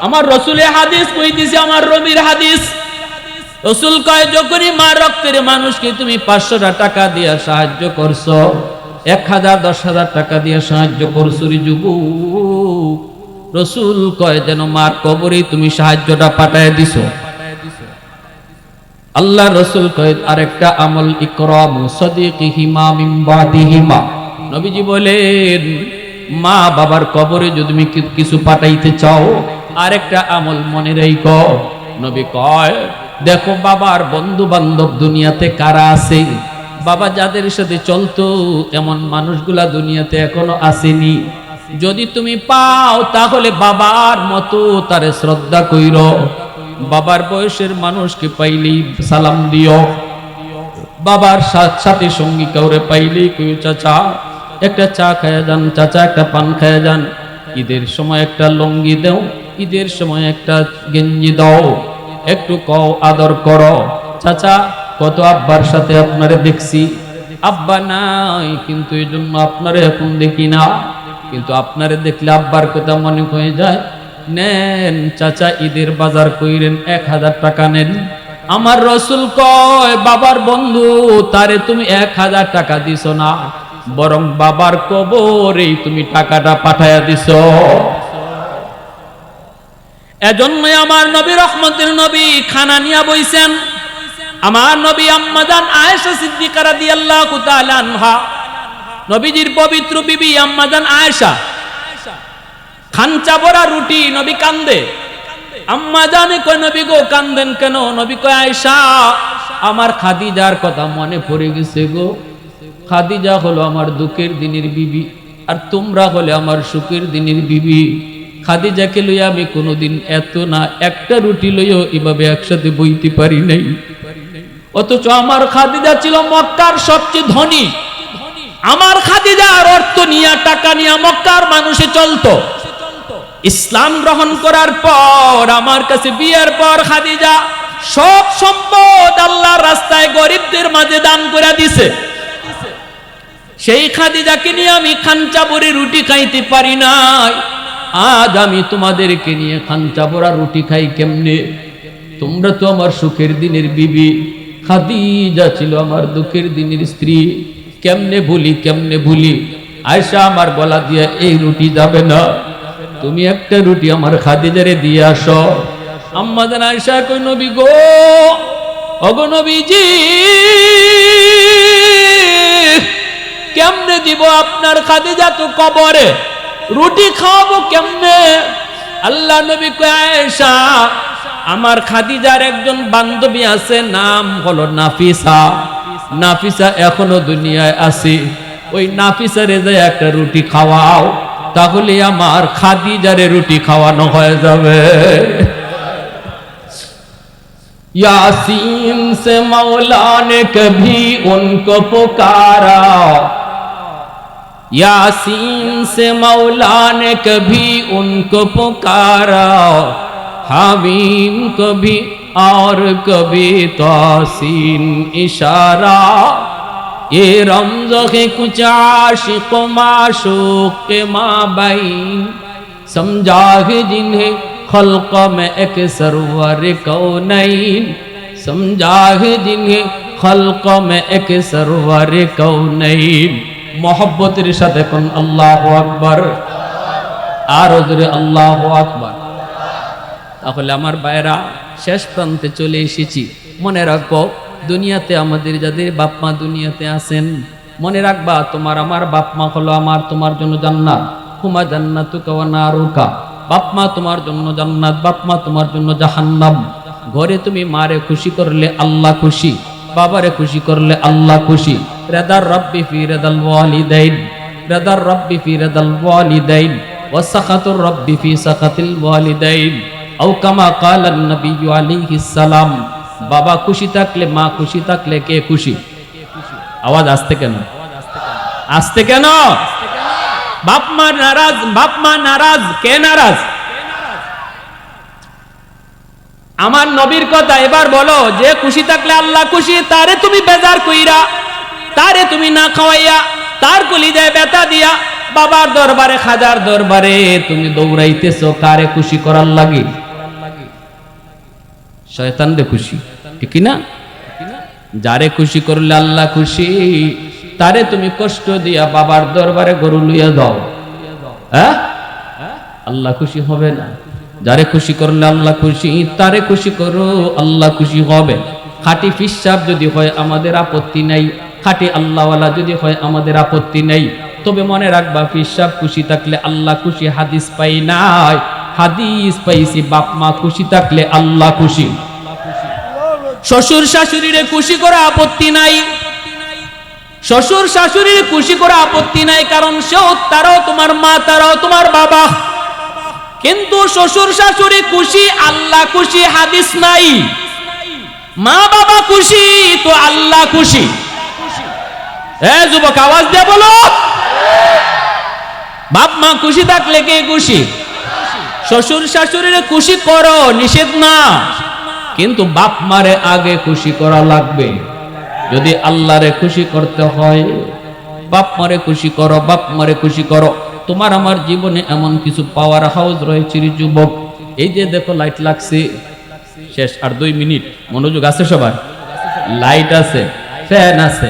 আমার রাসূলের হাদিস কইতেছি, আমার নবীর হাদিস। রাসূল কয় যখনই মার রক্তের মানুষকে তুমি 500 টাকা দিয়া সাহায্য করছো, 1000 10,000 টাকা দিয়ে সাহায্য করছো রে যুবক, রাসূল কয় যেন মার কবরে তুমি সাহায্যটা পাঠায় দিছো। আল্লাহ রাসূল কয় আরেকটা আমল, ইকরামু সাদিকিহিমা মিন বাদিহিমা। নবীজি বলেন মা বাবার কবরে যদি তুমি কিছু পাঠাইতে চাও, আরেকটা আমল মনে রাখো। নবী কয় দেখো বাবার বন্ধু বান্ধব দুনিয়াতে কারা আছে, বাবা যাদের সাথে চলতো এমন মানুষগুলা দুনিয়াতে এখনো আসেনি। যদি তুমি পাও তাহলে বাবার মতো তারে শ্রদ্ধা কইরো, বাবার বয়সের মানুষকে পাইলেই সালাম দিও, বাবার সাথে সঙ্গী কাউরে পাইলেই কই চাচা একটা চা খায়া যান, চাচা একটা পান খায়া যান, ঈদের সময় একটা লঙ্গি দাও, ঈদের সময় একটা গেঞ্জি দাও, একটু কও আদর করো। চাচা কত আব্বার সাথে আপনারে দেখছি, আব্বা নাই কিন্তু এই জন্য আপনারে এখন দেখি না, কিন্তু আপনারে দেখলে আব্বার কথা মনে হয়ে যায়। নেন চাচা ঈদের বাজার কইরেন, 1000 টাকা নেন। আমার রাসূল কয় বাবার বন্ধু তারে তুমি 1000 টাকা দিছো না, বরং বাবার কবরেই তুমি টাকাটা পাঠায়া দিছো। এজন্যই আমার নবী রহমতের নবী খানা নিয়া বইছেন। আমার নবী আম্মা জান আয়েশা সিদ্দিকা রাদিয়াল্লাহু তাআলা আনহা, নবীজির পবিত্র বিবি আম্মা জান আয়েশা, খানচা ভরা রুটি, নবী কান্দে। আম্মা জানে কয় নবী গো কান্দেন কেন? নবী কয় আয়েশা আমার খাদিজার কথা মনে পড়ে গেছে গো, খাদিজা হলো আমার দুঃখের দিনের বিবি, আর তোমরা হলে আমার সুখের দিনের বিবি। খাদিজাকে লইয়া আমি কোনোদিন এত না একটা রুটি লইও এভাবে একসাথে বইতে পারি নাই, অথচ আমার খাদিজা ছিল মক্কার সবচেয়ে ধনী। আমার খাদিজার অর্থ নিয়ে টাকা নিয়ে মক্কার মানুষে চলতো। ইসলাম গ্রহণ করার পর আমার কাছে বিয়ের পর খাদিজা সব সম্পদ আল্লাহর রাস্তায় গরিবদের মাঝে দান করে দিছে। সেই খাদিজাকে নিয়ে আমি খানচা ভরে রুটি খাইতে পারি নাই। আজ আমি তোমাদেরকে নিয়ে খানচা ভরা রুটি খাই কেমনে? তোমরা তো আমার সুখের দিনের বিবি, খাদিজা ছিল আমার দুঃখের দিনের স্ত্রী। কেমনে ভুলি, কেমনে ভুলি? আয়েশা আমার গলা দিয়ে এই রুটি যাবে না, তুমি একটা রুটি আমার খাদিজারে দিয়ে আসো। আম্মা জান আয়েশা কই নবী গো, ওগো নবীজি কেমনে দিব? আপনার খাদিজা তো কবরে, রুটি খাওয়াবো কেমনে? আল্লাহ নবী কয় আয়েশা আমার খাদিজার একজন বান্ধবী আছে, নাম হলো নাফিসা। নাফিসা এখনো দুনিয়ায় আছে, ওই নাফিসারে যে একটা রুটি খাওয়াও, তাহলে আমার খাদিজারে রুটি খাওয়ানো হয়ে যাবে। यासीन से मौला ने कभी उनको पुकारा, यासीन से मौला ने कभी उनको पुकारा, हामीम को भी और कभी तौसीन इशारा, ये रमज़ है कुछ आशिक़ व माशूक़ के माबैन, समझा है जिन्हें खल्क़ में एक सरवर कौनैन, समझा है जिन्हें खल्क़ में एक सरवर कौनैन। मोहब्बतेर साथे कोन आल्लाहु আকবার, आरो जोरे आल्लाहु আকবার। তাহলে আমার ভাইরা শেষ প্রান্তে চলে এসেছি। মনে রাখবো দুনিয়াতে আমাদের যাদের বাপ মা দুনিয়াতে আছেন, মনে রাখবা তোমার আমার বাপ মা হলো আমার তোমার জন্য জান্নাত। হুমা জান্নাতুকা ওয়া নারুকা, বাপ মা তোমার জন্য জান্নাত, বাপ মা তোমার জন্য জাহান্নাম। ঘরে তুমি মারে খুশি করলে আল্লাহ খুশি, বাবারে খুশি করলে আল্লাহ খুশি। রাদার রাব্বি ফি রাদাল ওয়ালিদাইন, রাদার রাব্বি ফি রাদাল ওয়ালিদাইন ওয়া সাখাতুর রাব্বি ফি সাখাতিল ওয়ালিদাইন। আও কামা ক্বালা নবী আলাইহিস সালাম, বাবা খুশি থাকলে মা খুশি থাকলে কে খুশি? আওয়াজ আসতে কেন? আসতে কেন? বাপ মা নারাজ, বাপ মা নারাজ, কে নারাজ? আমার নবীর কথা এবার বলো, যে খুশি থাকলে আল্লাহ খুশি, তারে তুমি বেজার কইরা, তারে তুমি না খাওয়াইয়া, তার কলিজায় ব্যথা দিয়া বাবার দরবারে খাজার দরবারে তুমি দৌড়াইতেছো কারে খুশি করার লাগি? শয়তান রে খুশি, ঠিক না? যারে খুশি করলে আল্লাহ খুশি, তারে তুমি কষ্ট দিয়া বাবার দরবারে গরু লইয়া দাও, হ্যাঁ আল্লাহ খুশি হবে না। যারে খুশি করলে আল্লাহ খুশি, তারে খুশি করো, আল্লাহ খুশি হবে। খাঁটি ফিসাব যদি হয় আমাদের আপত্তি নাই, খাঁটি আল্লাহওয়ালা যদি হয় আমাদের আপত্তি নাই। তবে মনে রাখবা ফিসাব খুশি থাকলে আল্লাহ খুশি হাদিস পাই নাই, হাদিস পাইছি বাপ মা খুশি থাকলে আল্লাহ খুশি। শ্বশুর শাশুড়িরে খুশি করা আপত্তি নাই, শ্বশুর শাশুড়ির খুশি করা আপত্তি নাই, কারণ সেও তারাও তোমার মা, তারাও তোমার বাবা। কিন্তু শ্বশুর শাশুড়ি খুশি আল্লাহ খুশি হাদিস নাই। মা বাবা খুশি তো আল্লাহ খুশি। এ যুবক আওয়াজ দিয়ে বলো, বাপ মা খুশি থাকলে কে খুশি? শ্বশুর শাশুড়ির খুশি করো, নিষেধ না, কিন্তু বাপ মারে আগে খুশি করা লাগবে। যদি আল্লাহরে খুশি করতে হয় বাপ মারে খুশি করো, বাপ মারে খুশি করো। তোমার আমার জীবনে এমন কিছু পাওয়ার হাউস রয়েছে যুবক। এই যে দেখো লাইট লাগছে, শেষ আর 2 মিনিট, মনোযোগ আছে সবার? লাইট আছে, ফ্যান আছে,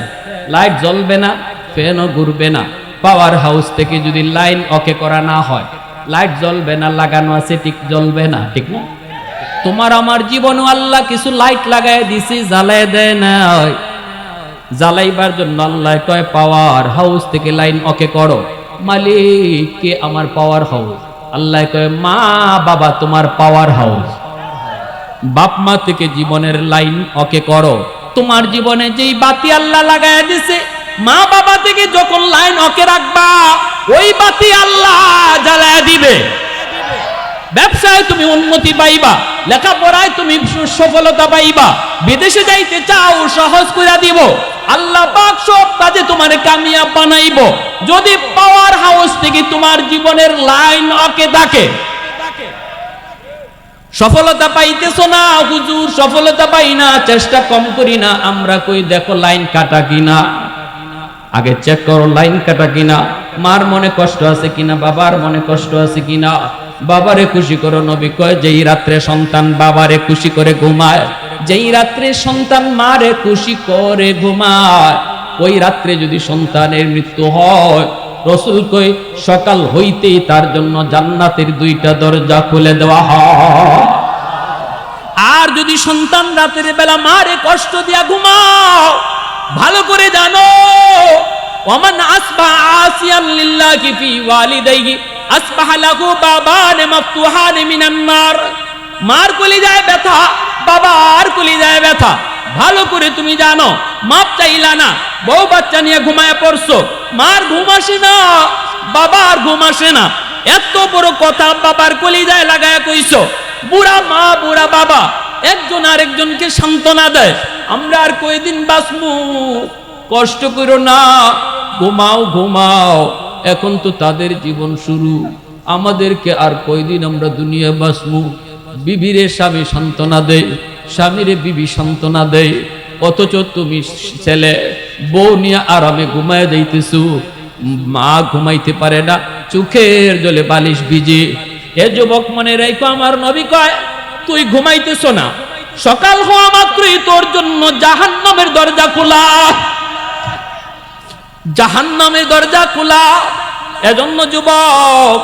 লাইট জ্বলবে না, ফ্যানও ঘুরবে না। পাওয়ার হাউস থেকে যদি লাইন ওকে করা না হয়, লাইট জ্বলবে না, লাগানো আছে ঠিক জ্বলবে না, ঠিক না? তোমার আমার জীবনে আল্লাহ কিছু লাইট লাগায় দিছি, জ্বালাই দেয় না। জ্বালাইবার জন্য আল্লাহ কয় পাওয়ার হাউস থেকে লাইন ওকে করো। মালিক কে আমার পাওয়ার হাউস? আল্লাহ কয় মা বাবা তোমার পাওয়ার হাউস। বাপ মা থেকে জীবনের লাইন ওকে করো। তোমার জীবনে যেই বাতি আল্লাহ লাগায় দিছে, মা বাবা থেকে যখন লাইন ওকে রাখবা, ওই বাতি আল্লাহ জ্বালায় দিবে। ব্যবসায় তুমি উন্নতি পাইবা, লেখাপড়ায় তুমি সফলতা পাইবা, বিদেশে যাইতে চাও সহজ করে দিব, আল্লাহ পাক সব কাজে তোমার কামিয়াব বানাইব। যদি পাওয়ার হাউস থেকে তোমার জীবনের লাইন ওকে থাকে। সফলতা পাইতেছো না হুজুর, সফলতা পাই না, চেষ্টা কম করি না, আমরা কই দেখো লাইন কাটা কিনা, আগে চেক করো লাইন কাটা কিনা, মার মনে কষ্ট আছে কিনা, বাবার মনে কষ্ট আছে কিনা। বাবারে খুশি করো, নবী কয় যেই রাত্রে সন্তান বাবারে খুশি করে ঘুমায়, যেই রাত্রে সন্তান মারে খুশি করে ঘুমায়, ওই রাত্রে যদি সন্তানের মৃত্যু হয়, রাসূল কয় সকাল হইতেই তার জন্য জান্নাতের 2টা দরজা খুলে দেওয়া হয়। আর যদি সন্তান রাতের বেলা মারে কষ্ট দিয়া ঘুমাও, ভালো করে জানো ওমান আসবা আসিয়ান লিল্লাহি ফি ওয়ালিদাইহি আসবাহা লাহু বাবান মাফতুহান মিনান নার। মার কলিজায় ব্যথা, বাবার কলিজায় ব্যথা, ভালো করে তুমি জানো। মাপ চাইলা না, বউ বাচ্চা নিয়ে ঘুমায় পড়ছো, মার ঘুম আসে না, বাবার ঘুম আসে না, এত বড় কথা বাবার কলিজায় লাগায় কইছো। বুড়া মা বুড়া বাবা একজন আরেকজনকে সান্ত্বনা দেয়, আমরা আর কয়দিন বাঁচমু, কষ্ট করো না, ঘুমাও ঘুমাও, এখন তো তাদের জীবন শুরু, আমাদেরকে আর কয়দিন আমরা দুনিয়া বাঁচমু। বিবিরে স্বামী সান্ত্বনা দেয়, স্বামীরে বিবি সান্ত্বনা দেয়, অথচ তুমি ছেলে বউ নিয়ে আরামে ঘুমায় যাইতেছো, মা ঘুমাইতে পারে না, চোখের জলে বালিশ ভিজে। এ যুবক মনে রাখো, আমার নবী কয় তুই ঘুমাইতেছ না, সকাল হওয়া মাত্রই তোর জন্য জাহান্নামের দরজা খোলা, জাহান্নামের দরজা খোলা। এজন্য যুবক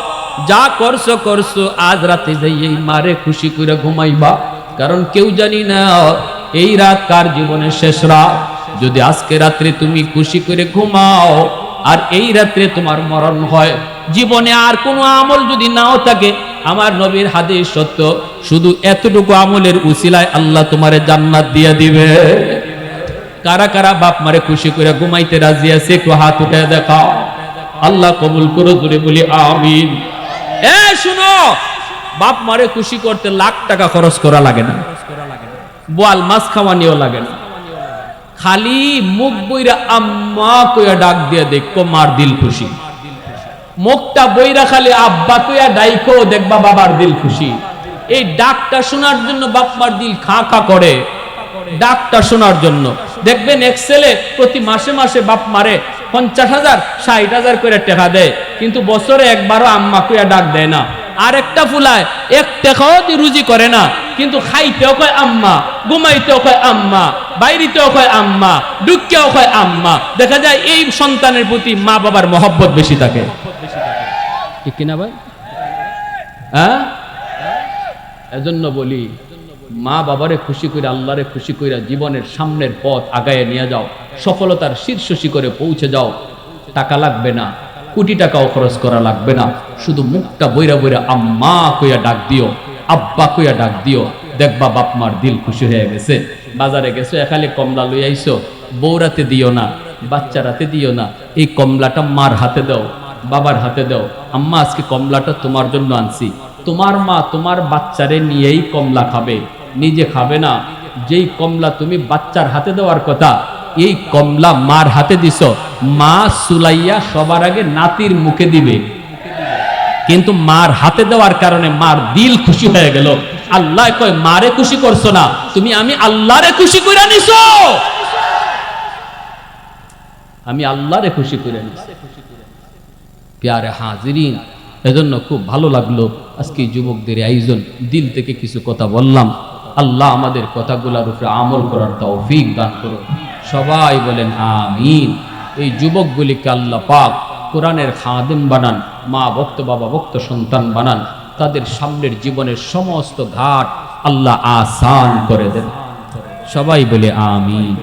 যা করছো করছো, আজ রাতে যাই মারে খুশি করে ঘুমাইবা, কারণ কেউ জানি না এই রাত কার জীবনের শেষ রাত। যদি আজকে রাত্রে তুমি খুশি করে ঘুমাও আর এই রাত্রে তোমার মরণ হয়, জীবনে আর কোনো আমল যদি নাও থাকে, আমার নবীর হাদিস সত্য, শুধু এতটুকু আমলের উসিলায় আল্লাহ তোমারে জান্নাত দিয়ে দিবে। কারা কারা বাপ মারে খুশি করে ঘুমাইতে রাজি আছে একটু হাত উঠে দেখাও। আল্লাহ কবুল করো, জোরে বলি আমিন। এ শুনো, বাপ মারে খুশি করতে লাখ টাকা খরচ করা লাগে না, বোয়াল মাছ খাওয়ানিও লাগে না, খালি মুখ বইরা আম্মা কইয়া ডাক দিয়ে দেখো, মার দিল খুশি। মুখটা বইরা খালি আব্বা কইয়া ডাইকো, দেখবা বাবার দিল খুশি। এই ডাকটা শোনার জন্য বাপ মার দিল খা খা করে, ডাকটা শোনার জন্য। দেখবেন এক ছেলে প্রতি মাসে মাসে বাপ মারে 50,000 60,000 করে টাকা দেয়, কিন্তু বছরে একবারও আম্মা কইয়া ডাক দেয় না। আর একটা ফুলায় 1 টাকাও রুজি করে না, কিন্তু খাইতেও কয় আম্মা, ঘুমাইতেও কয় আম্মা, বাইরেতেও কয় আম্মা, ডুক্কেও কয় আম্মা। দেখা যায় এই সন্তানের প্রতি মা বাবার মহব্বত বেশি থাকে, ঠিক কিনা ভাই? হ্যাঁ, এজন্য বলি মা বাবারে খুশি করে, আল্লাহরে খুশি করে জীবনের সামনের পথ আগায় নিয়ে যাও, সফলতার শীর্ষ শিখরে পৌঁছে যাও। টাকা লাগবে না, কোটি টাকাও খরচ করা লাগবে না, শুধু মুখটা বইরা বইরা আম্মা কইয়া ডাক দিও, আব্বা কইয়া ডাক দিও, দেখবা বাপ মার দিল খুশি হয়ে গেছে। বাজারে গেছো, এখানে কমলা লই আইছো, বউরাতে দিও না, বাচ্চারাতে দিও না, এই কমলাটা মার হাতে দাও, বাবার হাতে দাও। আম্মা আজকে কমলাটা তোমার জন্য আনছি। তোমার মা তোমার বাচ্চারে নিয়েই কমলা খাবে, নিজে খাবে না। যেই কমলা তুমি বাচ্চার হাতে দেওয়ার কথা, এই কমলা মার হাতে দিছ, মা সুলাইয়া সবার আগে নাতির মুখে দিবে, কিন্তু মার হাতে দেওয়ার কারণে মার দিল খুশি হয়ে গেল। আল্লাহ কয় মারে খুশি করছো না তুমি, আমি আল্লাহরে খুশি করে নিছো, আমি আল্লাহরে খুশি করে নিছি। প্যারে হাজিরিন, এজন্য খুব ভালো লাগলো আজকে যুবকদের আয়োজন, দিল থেকে কিছু কথা বললাম। আল্লাহ আমাদের কথাগুলোর উপরে আমল করার তৌফিক দান করুন, সবাই বলেন আমিন। এই যুবকগুলিকে আল্লাহ পাক কোরআনের খাদেম বানান, মা ভক্ত বাবা ভক্ত সন্তান বানান, তাদের সামনের জীবনের সমস্ত ঘাট আল্লাহ আসান করে দেন, সবাই বলে আমিন।